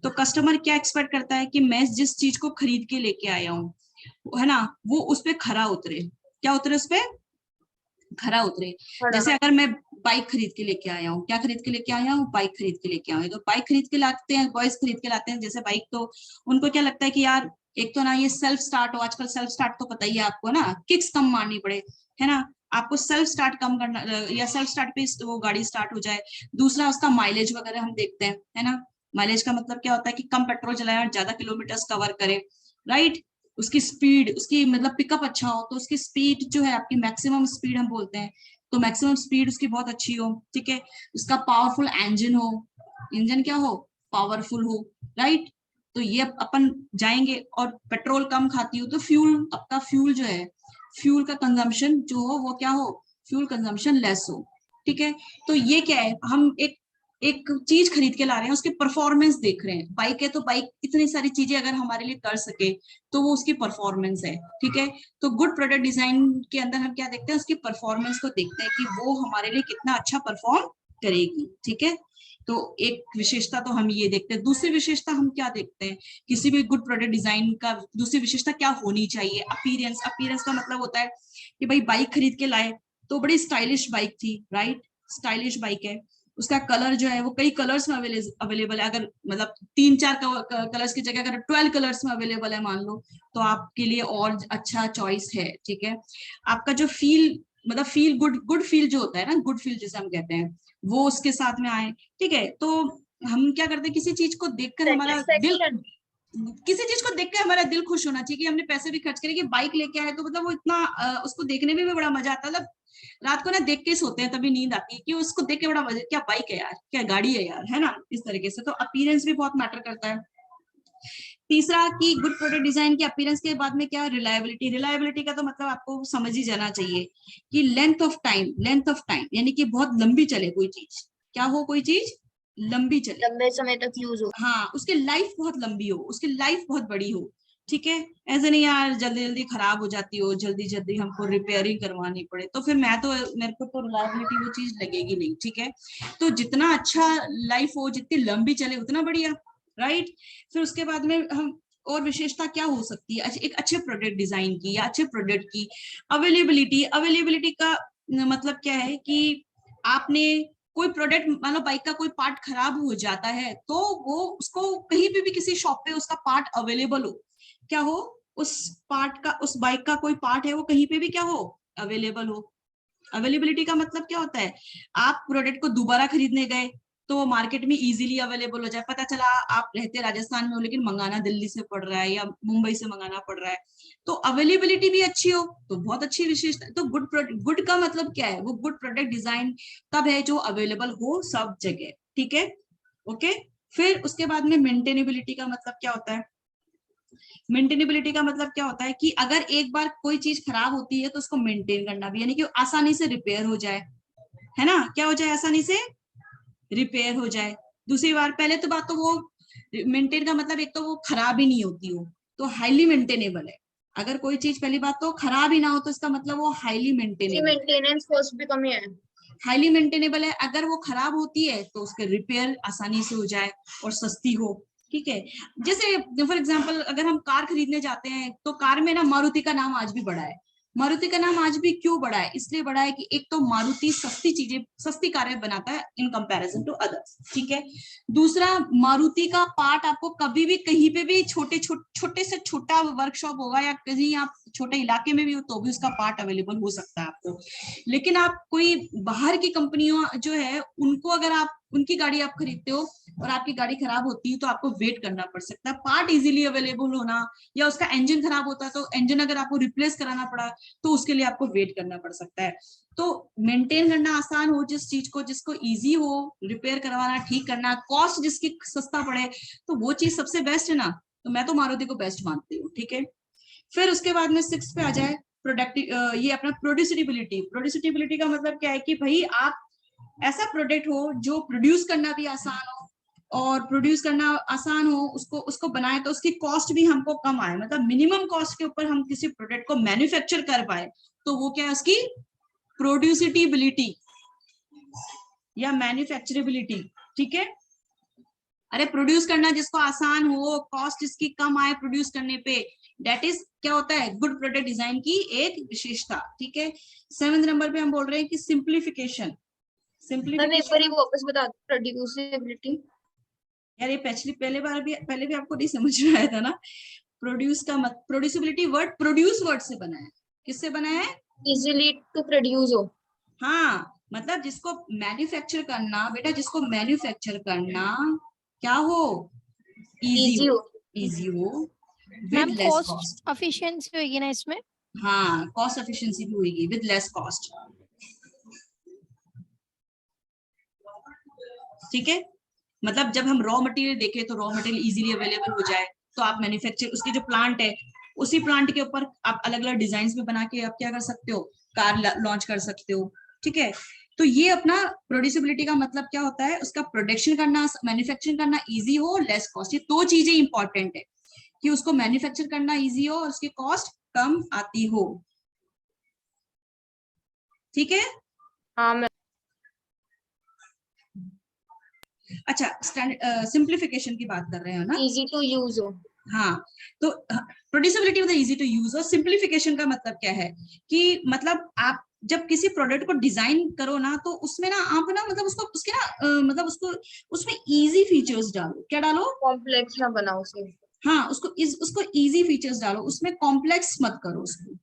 तो कस्टमर क्या एक्सपेक्ट करता है कि मैं जिस चीज को खरीद के लेके आया हूँ, है ना, वो उस पे खरा उतरे। क्या उतरे उस पे, खरा उतरे। बड़ा। जैसे अगर मैं बाइक खरीद के लेके आया हूँ, क्या खरीद के लेके आया हूँ, बाइक खरीद के लेके आया हूँ, तो बाइक खरीद के लाते हैं, बॉयज खरीद के लाते हैं जैसे बाइक, तो उनको क्या लगता है कि यार एक तो ना ये सेल्फ स्टार्ट हो, आजकल सेल्फ स्टार्ट तो पता ही है आपको ना, किक्स कम मारनी पड़े, है ना, आपको सेल्फ स्टार्ट कम करना, या सेल्फ स्टार्ट पे वो गाड़ी स्टार्ट हो जाए। दूसरा उसका माइलेज वगैरह हम देखते हैं, है ना, माइलेज का मतलब क्या होता है कि कम पेट्रोल चलाए और ज्यादा किलोमीटर कवर करे, राइट। उसकी स्पीड, उसकी मतलब पिकअप अच्छा हो, तो उसकी स्पीड जो है आपकी मैक्सिमम स्पीड हम बोलते हैं, तो मैक्सिमम स्पीड उसकी बहुत अच्छी हो, ठीक है। उसका पावरफुल इंजन हो, इंजन क्या हो, पावरफुल हो, राइट। तो ये अपन जाएंगे, और पेट्रोल कम खाती हो तो फ्यूल, आपका फ्यूल जो है, फ्यूल का कंजम्पशन जो हो वो क्या हो, फ्यूल कंजम्पशन लेस हो, ठीक है। तो ये क्या है, हम एक एक चीज खरीद के ला रहे हैं, उसकी परफॉर्मेंस देख रहे हैं। बाइक है तो बाइक इतनी सारी चीजें अगर हमारे लिए कर सके तो वो उसकी परफॉर्मेंस है, ठीक है। तो गुड प्रोडक्ट डिजाइन के अंदर हम क्या देखते हैं, उसकी परफॉर्मेंस को देखते हैं कि वो हमारे लिए कितना अच्छा परफॉर्म करेगी, ठीक है। तो एक विशेषता तो हम ये देखते हैं। दूसरी विशेषता हम क्या देखते हैं, किसी भी गुड प्रोडक्ट डिजाइन का दूसरी विशेषता क्या होनी चाहिए, अपीयरेंस। अपीयरेंस का मतलब होता है कि भाई बाइक खरीद के लाए तो बड़ी स्टाइलिश बाइक थी, राइट, स्टाइलिश बाइक है, उसका कलर जो है वो कई कलर्स में अवेलेबल है, अगर मतलब 3-4 कलर्स की जगह अगर 12 कलर्स में अवेलेबल है मान लो, तो आपके लिए और अच्छा चॉइस है, ठीक है। आपका जो फील, मतलब फील गुड फील जो होता है ना, गुड फील जिसे हम कहते हैं, वो उसके साथ में आए, ठीक है। तो हम क्या करते हैं, किसी चीज को देखकर हमारा दिल, Satisfaction. किसी चीज को देखकर हमारा दिल खुश होना चाहिए कि हमने पैसे भी खर्च करे, कि बाइक लेके आए तो मतलब वो इतना उसको देखने में भी बड़ा मजा आता है, मतलब रात को ना देख के सोते हैं तभी नींद आती है कि उसको देख के बड़ा मजा, क्या बाइक है यार, क्या गाड़ी है यार, है ना, इस तरीके से। तो अपीयरेंस भी बहुत मैटर करता है। तीसरा कि गुड प्रोडक्ट डिजाइन की अपीयरेंस के बाद में क्या, रिलायबिलिटी। रिलायबिलिटी का तो मतलब आपको समझ ही जाना चाहिए कि length of time, length of time यानी कि बहुत लंबी चले कोई चीज, क्या हो, कोई चीज लंबी चले, लंबे समय तक यूज हो. हाँ, उसकी लाइफ बहुत लंबी हो, उसकी लाइफ बहुत बड़ी हो, ठीक है। ऐसे नहीं यार जल्दी जल्दी खराब हो जाती हो, जल्दी जल्दी हमको रिपेयरिंग करवानी पड़े, तो फिर मैं तो, मेरे को तो रिलायबिलिटी वो चीज लगेगी नहीं, ठीक है। तो जितना अच्छा लाइफ हो, जितनी लंबी चले उतना बढ़िया, राइट। फिर उसके बाद में हम, और विशेषता क्या हो सकती है एक अच्छे प्रोडक्ट डिजाइन की या अच्छे प्रोडक्ट की, अवेलेबिलिटी। अवेलेबिलिटी का मतलब क्या है कि आपने कोई प्रोडक्ट, मान लो बाइक का कोई पार्ट खराब हो जाता है तो वो उसको कहीं पे भी किसी शॉप पे उसका पार्ट अवेलेबल हो, क्या हो, उस पार्ट का, उस बाइक का कोई पार्ट है वो कहीं पे भी क्या हो, अवेलेबल हो। अवेलेबिलिटी का मतलब क्या होता है, आप प्रोडक्ट को दोबारा खरीदने गए तो वो मार्केट में इजीली अवेलेबल हो जाए, पता चला आप रहते राजस्थान में हो लेकिन मंगाना दिल्ली से पड़ रहा है या मुंबई से मंगाना पड़ रहा है, तो अवेलेबिलिटी भी अच्छी हो तो बहुत अच्छी विशेषता। तो गुड का मतलब क्या है, वो गुड प्रोडक्ट डिजाइन तब है जो अवेलेबल हो सब जगह, ठीक है, ओके। फिर उसके बाद में मेंटेनेबिलिटी का मतलब क्या होता है, मेंटेनेबिलिटी का मतलब क्या होता है कि अगर एक बार कोई चीज खराब होती है तो उसको मेंटेन करना भी, यानी कि आसानी से रिपेयर हो जाए, है ना, क्या हो जाए, आसानी से रिपेयर हो जाए। दूसरी बार, पहले तो बात तो वो मेंटेन का मतलब एक तो वो खराब ही नहीं होती हो, तो हाईली मेंटेनेबल है। अगर कोई चीज पहली बात तो खराब ही ना हो तो इसका मतलब वो हाईली इसकी मेंटेनेबल है, मेंटेनेंस कॉस्ट भी कम है. हाईली मेंटेनेबल है। अगर वो खराब होती है तो उसके रिपेयर आसानी से हो जाए और सस्ती हो, ठीक है। जैसे फॉर एग्जांपल अगर हम कार खरीदने जाते हैं तो कार में ना मारुति का नाम आज भी बड़ा है। मारुति का नाम आज भी क्यों बड़ा है, इसलिए बड़ा है कि एक तो मारुति सस्ती चीजें, सस्ती कारें बनाता है इन कंपैरिजन टू अदर्स, ठीक है। दूसरा, मारुति का पार्ट आपको कभी भी कहीं पे भी छोटे से छोटा वर्कशॉप होगा या कहीं आप छोटे इलाके में भी हो तो भी उसका पार्ट अवेलेबल हो सकता है आपको। लेकिन आप कोई बाहर की कंपनियों जो है उनको अगर आप उनकी गाड़ी आप खरीदते हो और आपकी गाड़ी खराब होती है तो आपको वेट करना पड़ सकता है, पार्ट इजीली अवेलेबल होना, या उसका इंजन खराब होता है तो इंजन अगर आपको रिप्लेस कराना पड़ा तो उसके लिए आपको वेट करना पड़ सकता है। तो मेंटेन करना आसान हो जिस चीज को, जिसको इजी हो रिपेयर करवाना, ठीक करना, कॉस्ट जिसकी सस्ता पड़े, तो वो चीज सबसे बेस्ट है ना। तो मैं तो मारुति को बेस्ट मानती हूँ, ठीक है। फिर उसके बाद में 6 पे आ जाए प्रोडक्ट, ये अपना प्रोड्यूसिबिलिटी। प्रोड्यूसिबिलिटी का मतलब क्या है कि भाई आप ऐसा प्रोडक्ट हो जो प्रोड्यूस करना भी आसान हो, और प्रोड्यूस करना आसान हो, उसको उसको बनाए तो उसकी कॉस्ट भी हमको कम आए, मतलब मिनिमम कॉस्ट के ऊपर हम किसी प्रोडक्ट को मैन्युफैक्चर कर पाए, तो वो क्या है उसकी प्रोड्यूसिबिलिटी या मैन्युफैक्चरेबिलिटी, ठीक है। अरे प्रोड्यूस करना जिसको आसान हो, कॉस्ट जिसकी कम आए प्रोड्यूस करने पे, डेट इज क्या होता है, गुड प्रोडक्ट डिजाइन की एक विशेषता, ठीक है। 7 नंबर पे हम बोल रहे हैं कि सिंप्लीफिकेशन। मैम एक बार सिंप्लीफिकेशन, ये वापस बता दो, प्रोड्यूसिबिलिटी. यार ये पहले भी आपको नहीं समझ में आया था ना। प्रोड्यूस का मत, प्रोड्यूसिबिलिटी वर्ड प्रोड्यूस वर्ड से बना है, किससे बना है, इजीली टू प्रोड्यूस हो. हाँ, मतलब जिसको मैन्युफैक्चर करना, बेटा जिसको मैन्युफैक्चर करना क्या हो, इजी इजी हो, हो. इजी हो, with ma'am less cost. Cost efficiency होगी ना इसमें? हाँ, कॉस्ट एफिशिएंसी भी होगी विद लेस कॉस्ट। ठीक है, मतलब जब हम रॉ मटेरियल देखें तो रॉ मटेरियल इजीली अवेलेबल हो जाए, तो आप मैन्युफैक्चर उसके जो प्लांट है उसी प्लांट के ऊपर आप अलग अलग डिजाइन में बना के आप क्या कर सकते हो, कार लॉन्च कर सकते हो। ठीक है, तो ये अपना प्रोड्यूसिबिलिटी का मतलब क्या होता है, उसका प्रोडक्शन करना, मैन्युफैक्चरिंग करना इजी हो, लेस कॉस्ट। ये दो चीजें इंपॉर्टेंट है कि उसको मैन्युफैक्चर करना इजी हो और उसकी कॉस्ट कम आती हो। ठीक है, हाँ मैम। अच्छा, सिंप्लीफिकेशन की बात कर रहे हो ना? इजी टू यूज हो। हाँ, तो प्रोड्यूसिबिलिटी मतलब इजी टू यूज। और सिंप्लीफिकेशन का मतलब क्या है कि मतलब आप जब किसी प्रोडक्ट को डिजाइन करो ना, तो उसमें ना आप ना मतलब उसको उसके ना मतलब उसको उसमें इजी फीचर्स डालो। क्या डालो? कॉम्प्लेक्स ना बनाओ उसे। हाँ, उसको इजी फीचर्स डालो, उसमें कॉम्प्लेक्स मत करो उसको।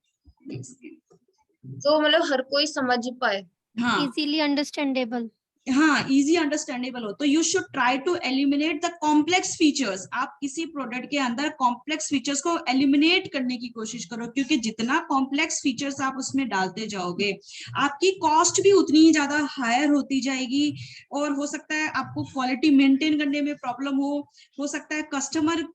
जो मतलब हर कोई समझ पाए। हाँ, इजीली अंडरस्टैंडेबल। हाँ, इजी अंडरस्टैंडेबल हो। तो you should try to eliminate the complex features. आप किसी प्रोडक्ट के अंदर कॉम्प्लेक्स फीचर्स को एलिमिनेट करने की कोशिश करो, क्योंकि जितना कॉम्प्लेक्स फीचर्स आप उसमें डालते जाओगे, आपकी कॉस्ट भी उतनी ही ज्यादा हायर होती जाएगी। और हो सकता है आपको क्वालिटी मेंटेन करने में प्रॉब्लम हो सकता है कस्टमर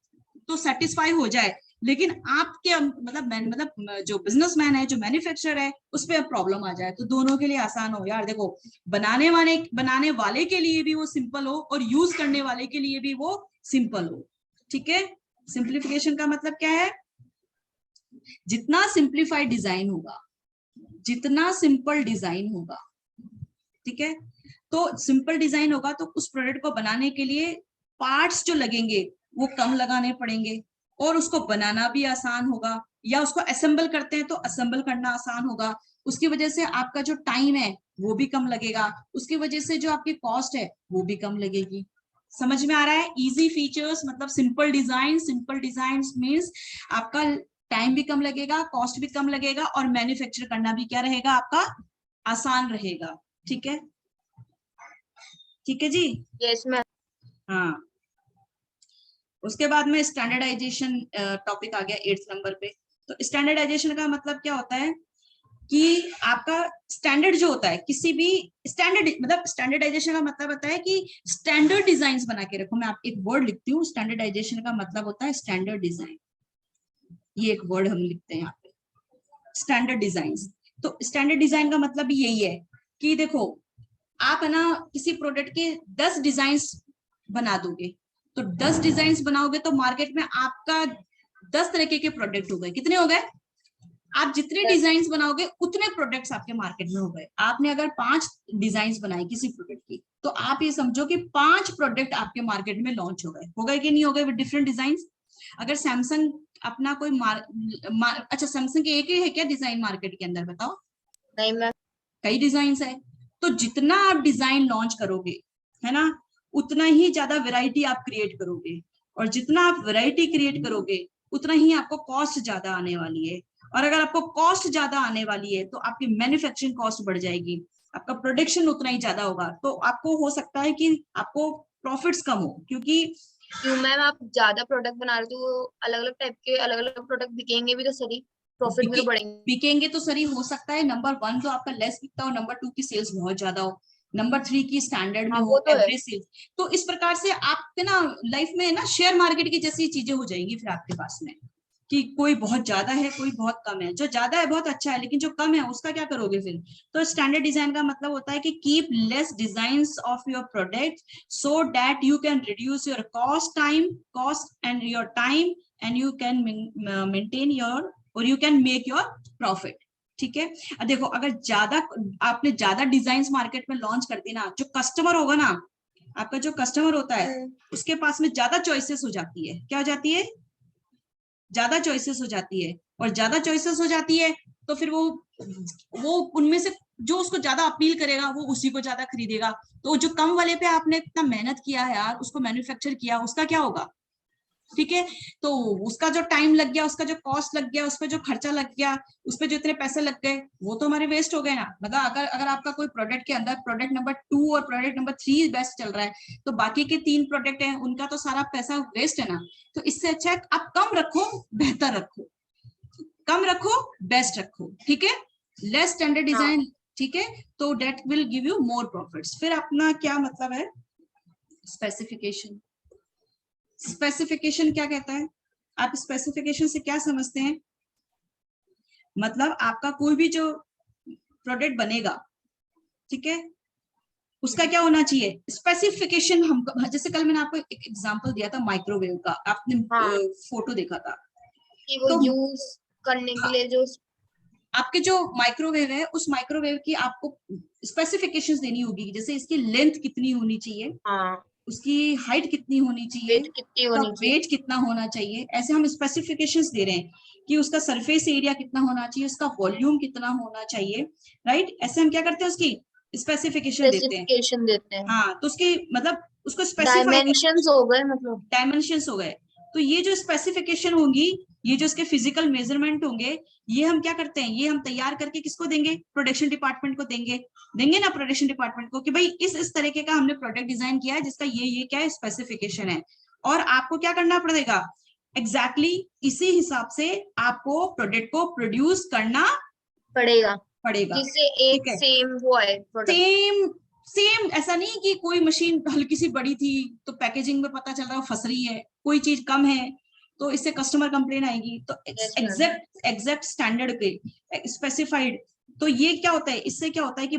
तो सेटिस्फाई हो जाए, लेकिन आपके मतलब जो बिजनेसमैन है, जो मैन्युफैक्चरर है, उस पर प्रॉब्लम आ जाए। तो दोनों के लिए आसान हो यार। देखो, बनाने वाले के लिए भी वो सिंपल हो और यूज करने वाले के लिए भी वो सिंपल हो। ठीक है, सिंप्लीफिकेशन का मतलब क्या है? जितना सिंप्लीफाइड डिजाइन होगा, जितना सिंपल डिजाइन होगा, ठीक है, तो सिंपल डिजाइन होगा तो उस प्रोडक्ट को बनाने के लिए पार्ट्स जो लगेंगे वो कम लगाने पड़ेंगे और उसको बनाना भी आसान होगा। या उसको असेंबल करते हैं तो असेंबल करना आसान होगा। उसकी वजह से आपका जो टाइम है वो भी कम लगेगा। उसकी वजह से जो आपकी कॉस्ट है वो भी कम लगेगी। समझ में आ रहा है? इजी फीचर्स मतलब simple design. Simple design means आपका टाइम भी कम लगेगा, कॉस्ट भी कम लगेगा और मैन्युफैक्चर करना भी क्या रहेगा आपका? आसान रहेगा। ठीक है, ठीक है जी। Yes ma'am. हाँ, उसके बाद में स्टैंडर्डाइजेशन टॉपिक आ गया 8th नंबर पे। तो स्टैंडर्डाइजेशन का मतलब क्या होता है कि आपका स्टैंडर्ड जो होता है, किसी भी स्टैंडर्ड मतलब स्टैंडर्डाइजेशन का मतलब होता है कि स्टैंडर्ड डिजाइन बना के रखो। मैं आप एक वर्ड लिखती हूँ, स्टैंडर्डाइजेशन का मतलब होता है स्टैंडर्ड डिजाइन। ये एक वर्ड हम लिखते हैं यहाँ पे, स्टैंडर्ड डिजाइन। तो स्टैंडर्ड डिजाइन का मतलब भी यही है कि देखो, आप है ना किसी प्रोडक्ट के 10 डिजाइन बना दोगे, तो 10 डिजाइन बनाओगे तो मार्केट में आपका 10 तरीके के प्रोडक्ट हो गए। कितने हो गए? आप जितने डिजाइन बनाओगे उतने प्रोडक्ट्स आपके मार्केट में हो गए। आपने अगर 5 डिजाइन बनाए किसी प्रोडक्ट की, तो आप ये समझो कि 5 प्रोडक्ट आपके मार्केट में लॉन्च हो गए कि नहीं हो गए विद डिफरेंट डिजाइन। अगर सैमसंग अपना कोई अच्छा, सैमसंग के एक ही है क्या डिजाइन मार्केट के अंदर? बताओ। नहीं मैम। कई डिजाइन है। तो जितना आप डिजाइन लॉन्च करोगे, है ना, उतना ही ज्यादा वैरायटी आप क्रिएट करोगे। और जितना आप वैरायटी क्रिएट करोगे उतना ही आपको कॉस्ट ज्यादा आने वाली है। और अगर आपको कॉस्ट ज्यादा आने वाली है तो आपकी मैन्युफैक्चरिंग कॉस्ट बढ़ जाएगी, आपका प्रोडक्शन उतना ही ज्यादा होगा। तो आपको हो सकता है कि आपको प्रॉफिट्स कम हो, क्योंकि क्यों मैम? आप ज्यादा प्रोडक्ट बना रहे हो तो अलग अलग टाइप के अलग अलग प्रोडक्ट बिकेंगे भी तो सही, प्रॉफिट भी तो बढ़ेंगे। बिकेंगे तो सही। हो सकता है नंबर 1 तो आपका लेस बिकता हो, नंबर 2 की सेल्स बहुत ज्यादा हो, नंबर 3 की स्टैंडर्ड में हाँ हो, वो तो है। Average sales. तो इस प्रकार से आपके ना लाइफ में ना शेयर मार्केट की जैसी चीजें हो जाएंगी फिर आपके पास में, कि कोई बहुत ज्यादा है, कोई बहुत कम है। जो ज्यादा है बहुत अच्छा है, लेकिन जो कम है उसका क्या करोगे फिर? तो स्टैंडर्ड डिजाइन का मतलब होता है कि keep less designs of your product so that you can reduce your cost and your time and you can maintain your और you can make your profit. ठीक है, अब देखो, अगर आपने ज्यादा डिजाइन मार्केट में लॉन्च कर दी ना, जो कस्टमर होगा ना, आपका जो कस्टमर होता है उसके पास में ज्यादा चॉइसेस हो जाती है। क्या हो जाती है? ज्यादा चॉइसेस हो जाती है। और ज्यादा चॉइसेस हो जाती है तो फिर वो उनमें से जो उसको ज्यादा अपील करेगा वो उसी को ज्यादा खरीदेगा। तो जो कम वाले पे आपने इतना मेहनत किया है यार, उसको मैन्युफैक्चर किया, उसका क्या होगा? ठीक है। तो उसका जो टाइम लग गया, उसका जो कॉस्ट लग गया, उस पर जो खर्चा लग गया, उस पर जो इतने पैसे लग गए, वो तो हमारे वेस्ट हो गए ना। मतलब अगर अगर आपका कोई प्रोडक्ट के अंदर प्रोडक्ट नंबर 2 और प्रोडक्ट नंबर 3 बेस्ट चल रहा है, तो बाकी के 3 प्रोडक्ट हैं उनका तो सारा पैसा वेस्ट है ना। तो इससे अच्छा है आप कम रखो, बेहतर रखो, कम रखो, बेस्ट रखो, ठीक है। लेस स्टैंडर्ड हाँ। डिजाइन, ठीक है, तो that will give you more profits. फिर अपना क्या मतलब है स्पेसिफिकेशन। स्पेसिफिकेशन क्या कहता है, आप स्पेसिफिकेशन से क्या समझते हैं? मतलब आपका कोई भी जो प्रोडक्ट बनेगा, ठीक है, उसका क्या होना चाहिए स्पेसिफिकेशन। हमको जैसे कल मैंने आपको एक एग्जांपल दिया था माइक्रोवेव का, आपने हाँ। फोटो देखा था। कि वो तो यूज करने के हाँ, लिए जो आपके जो माइक्रोवेव है, उस माइक्रोवेव की आपको स्पेसिफिकेशंस देनी होगी। जैसे इसकी लेंथ कितनी होनी चाहिए, हाँ उसकी हाइट कितनी होनी चाहिए, वेट कितनी उसका होनी चाहिए। वेट कितना होना चाहिए, ऐसे हम स्पेसिफिकेशंस दे रहे हैं कि उसका सरफेस एरिया कितना होना चाहिए, उसका वॉल्यूम कितना होना चाहिए, राइट। ऐसे हम क्या करते हैं उसकी स्पेसिफिकेशन देते हैं। स्पेसिफिकेशन देते हैं। हाँ, तो उसकी मतलब उसको स्पेसिफाई कर, डायमेंशंस हो गए मतलब। डायमेंशंस हो गए। तो ये जो स्पेसिफिकेशन होंगी, ये जो इसके फिजिकल मेजरमेंट होंगे, ये हम क्या करते हैं, ये हम तैयार करके किसको देंगे, प्रोडक्शन डिपार्टमेंट को देंगे। देंगे ना प्रोडक्शन डिपार्टमेंट को कि भाई इस तरीके का हमने प्रोडक्ट डिजाइन किया है जिसका ये क्या है स्पेसिफिकेशन है, और आपको क्या करना पड़ेगा एग्जैक्टली इसी हिसाब से आपको प्रोडक्ट को प्रोड्यूस करना पड़ेगा पड़ेगा। जिससे ठीक एक है, सेम वो है प्रोडक्ट। सेम सेम, ऐसा नहीं कि कोई मशीन हल्की सी बड़ी थी तो पैकेजिंग में पता चल रहा है वो फंस रही है, कोई चीज कम है तो इससे कस्टमर कंप्लेन आएगी। तो यस मैम। एग्जैक्ट स्टैंडर्ड पे स्पेसिफाइड। तो ये क्या होता है, इससे क्या होता है कि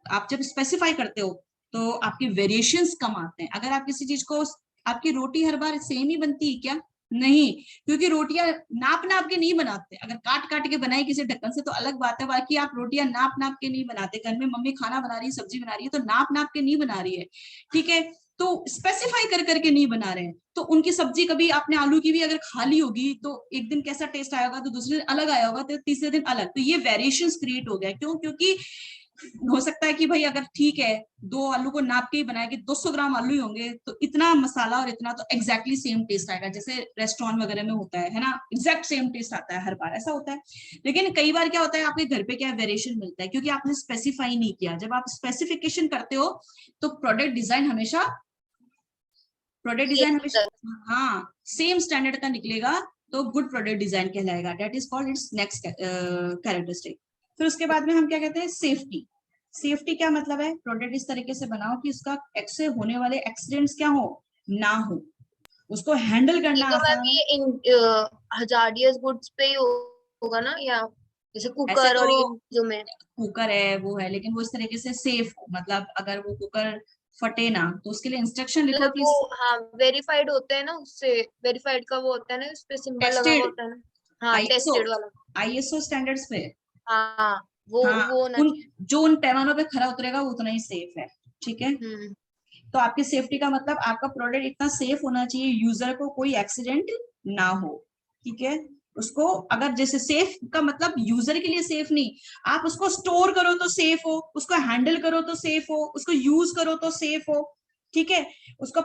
आप जब स्पेसिफाई करते हो तो आपके वेरिएशंस कम आते हैं। अगर आप किसी चीज को, आपकी रोटी हर बार सेम ही बनती है क्या? नहीं, क्योंकि रोटियां नाप नाप के नहीं बनाते। अगर काट काट के बनाई किसी ढक्कन से तो अलग बात है, बाकी आप रोटियां नाप नाप के नहीं बनाते। घर में मम्मी खाना बना रही है, सब्जी बना रही है, तो नाप नाप के नहीं बना रही है, ठीक है। तो स्पेसिफाई कर करके नहीं बना रहे हैं, तो उनकी सब्जी कभी आपने आलू की भी अगर खा ली होगी तो एक दिन कैसा टेस्ट आया होगा, तो दूसरे दिन अलग आया होगा, तो तीसरे दिन अलग। तो ये वेरिएशंस क्रिएट हो गया। क्यों? क्योंकि हो सकता है कि भाई अगर ठीक है 2 आलू को नाप के ही बनाएगी, 200 ग्राम आलू ही होंगे, तो इतना मसाला और इतना तो एग्जैक्टली सेम टेस्ट आएगा, जैसे रेस्टोरेंट वगैरह में होता है ना, एग्जैक्ट सेम टेस्ट आता है हर बार, ऐसा होता है। लेकिन कई बार क्या होता है आपके घर पे क्या वेरिएशन मिलता है, क्योंकि आपने स्पेसिफाई नहीं किया। जब आप स्पेसिफिकेशन करते हो तो प्रोडक्ट डिजाइन हमेशा हाँ सेम स्टैंडर्ड का निकलेगा, तो गुड प्रोडक्ट डिजाइन कहलाएगा। That is called its next characteristic. फिर उसके बाद में हम क्या कहते हैं सेफ्टी। सेफ्टी क्या मतलब है, प्रोडक्ट इस तरीके से बनाओ कि उसका एक्से होने वाले एक्सीडेंट्स क्या हो, ना हो, उसको हैंडल ये करना तो मैम आसान हो। ये इन हजारडियस गुड्स पे ही होगा ना, या जैसे ऐसे कुकर तो और इन चीजों में। कुकर है वो है, लेकिन वो इस तरीके से सेफ हो, मतलब अगर वो कुकर फटे ना तो उसके लिए इंस्ट्रक्शन लिखो मतलब कि वो हाँ वेरीफाइड होते हैं ना, उससे वेरीफाइड का वो होता है ना, उस पे सिंबल लगा हुआ टेस्टेड होता है ना। हाँ आईएसओ टेस्टेड वाला। आईएसओ स्टैंडर्ड्स पे। हाँ हाँ, वो होना उन चाहिए। जो उन पैमानों पे खरा उतरेगा वो उतना ही सेफ है, ठीक है। हम्म। तो आपकी सेफ्टी का मतलब आपका प्रोडक्ट इतना सेफ होना चाहिए यूजर को कोई एक्सीडेंट ना हो, ठीक है। उसको अगर जैसे सेफ का मतलब यूजर के लिए सेफ नहीं, आप उसको स्टोर करो तो सेफ हो, उसको हैंडल करो तो सेफ हो, उसको यूज करो तो सेफ हो, ठीक है। उसको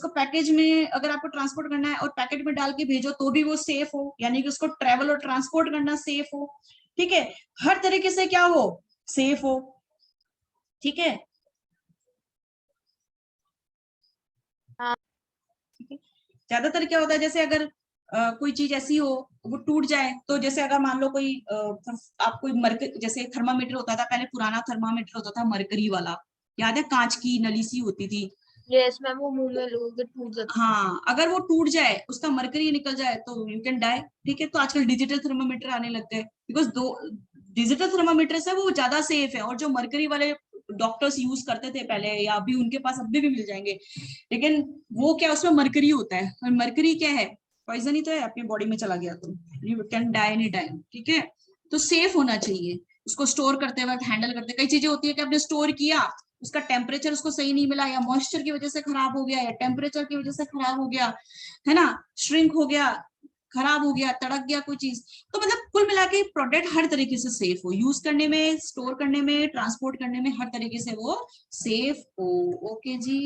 पैकेज में अगर आपको ट्रांसपोर्ट करना है और पैकेट में डाल के भेजो तो भी वो सेफ हो, यानी कि उसको ट्रेवल और ट्रांसपोर्ट करना सेफ हो, ठीक है। हर तरीके से क्या हो, सेफ हो, ठीक है। हाँ ठीक है। ज्यादातर क्या होता है जैसे अगर कोई चीज ऐसी हो वो टूट जाए, तो जैसे अगर मान लो कोई आप कोई मरकरी, जैसे थर्मामीटर होता था पहले, पुराना थर्मामीटर होता था मरकरी वाला, याद है, कांच की नली सी होती थी। यस मैम वो मुंह में लोगों के टूट जाती है। हाँ, अगर वो टूट जाए, उसका मरकरी निकल जाए तो यू कैन डाई, ठीक है। तो आजकल डिजिटल थर्मामीटर आने लग गए, बिकॉज दो डिजिटल थर्मामीटर है वो ज्यादा सेफ है, और जो मरकरी वाले डॉक्टर्स यूज करते थे पहले, या अभी उनके पास अभी भी मिल जाएंगे, लेकिन वो क्या उसमें मरकरी होता है, और मरकरी क्या है, पॉइजन ही तो है, आपकी बॉडी में चला गया तो you can die any time, ठीक है। तो सेफ होना चाहिए उसको स्टोर करते वक्त, हैंडल करते। कई चीजें होती है कि आपने स्टोर किया, उसका टेम्परेचर उसको सही नहीं मिला, या मॉइस्चर की वजह से खराब हो गया, या टेम्परेचर की वजह से खराब हो गया, है ना, श्रिंक हो गया, खराब हो गया, तड़क गया कोई चीज। तो मतलब कुल मिला के प्रोडक्ट हर तरीके से सेफ हो, यूज करने में, स्टोर करने में, ट्रांसपोर्ट करने में, हर तरीके से वो सेफ हो। ओके जी।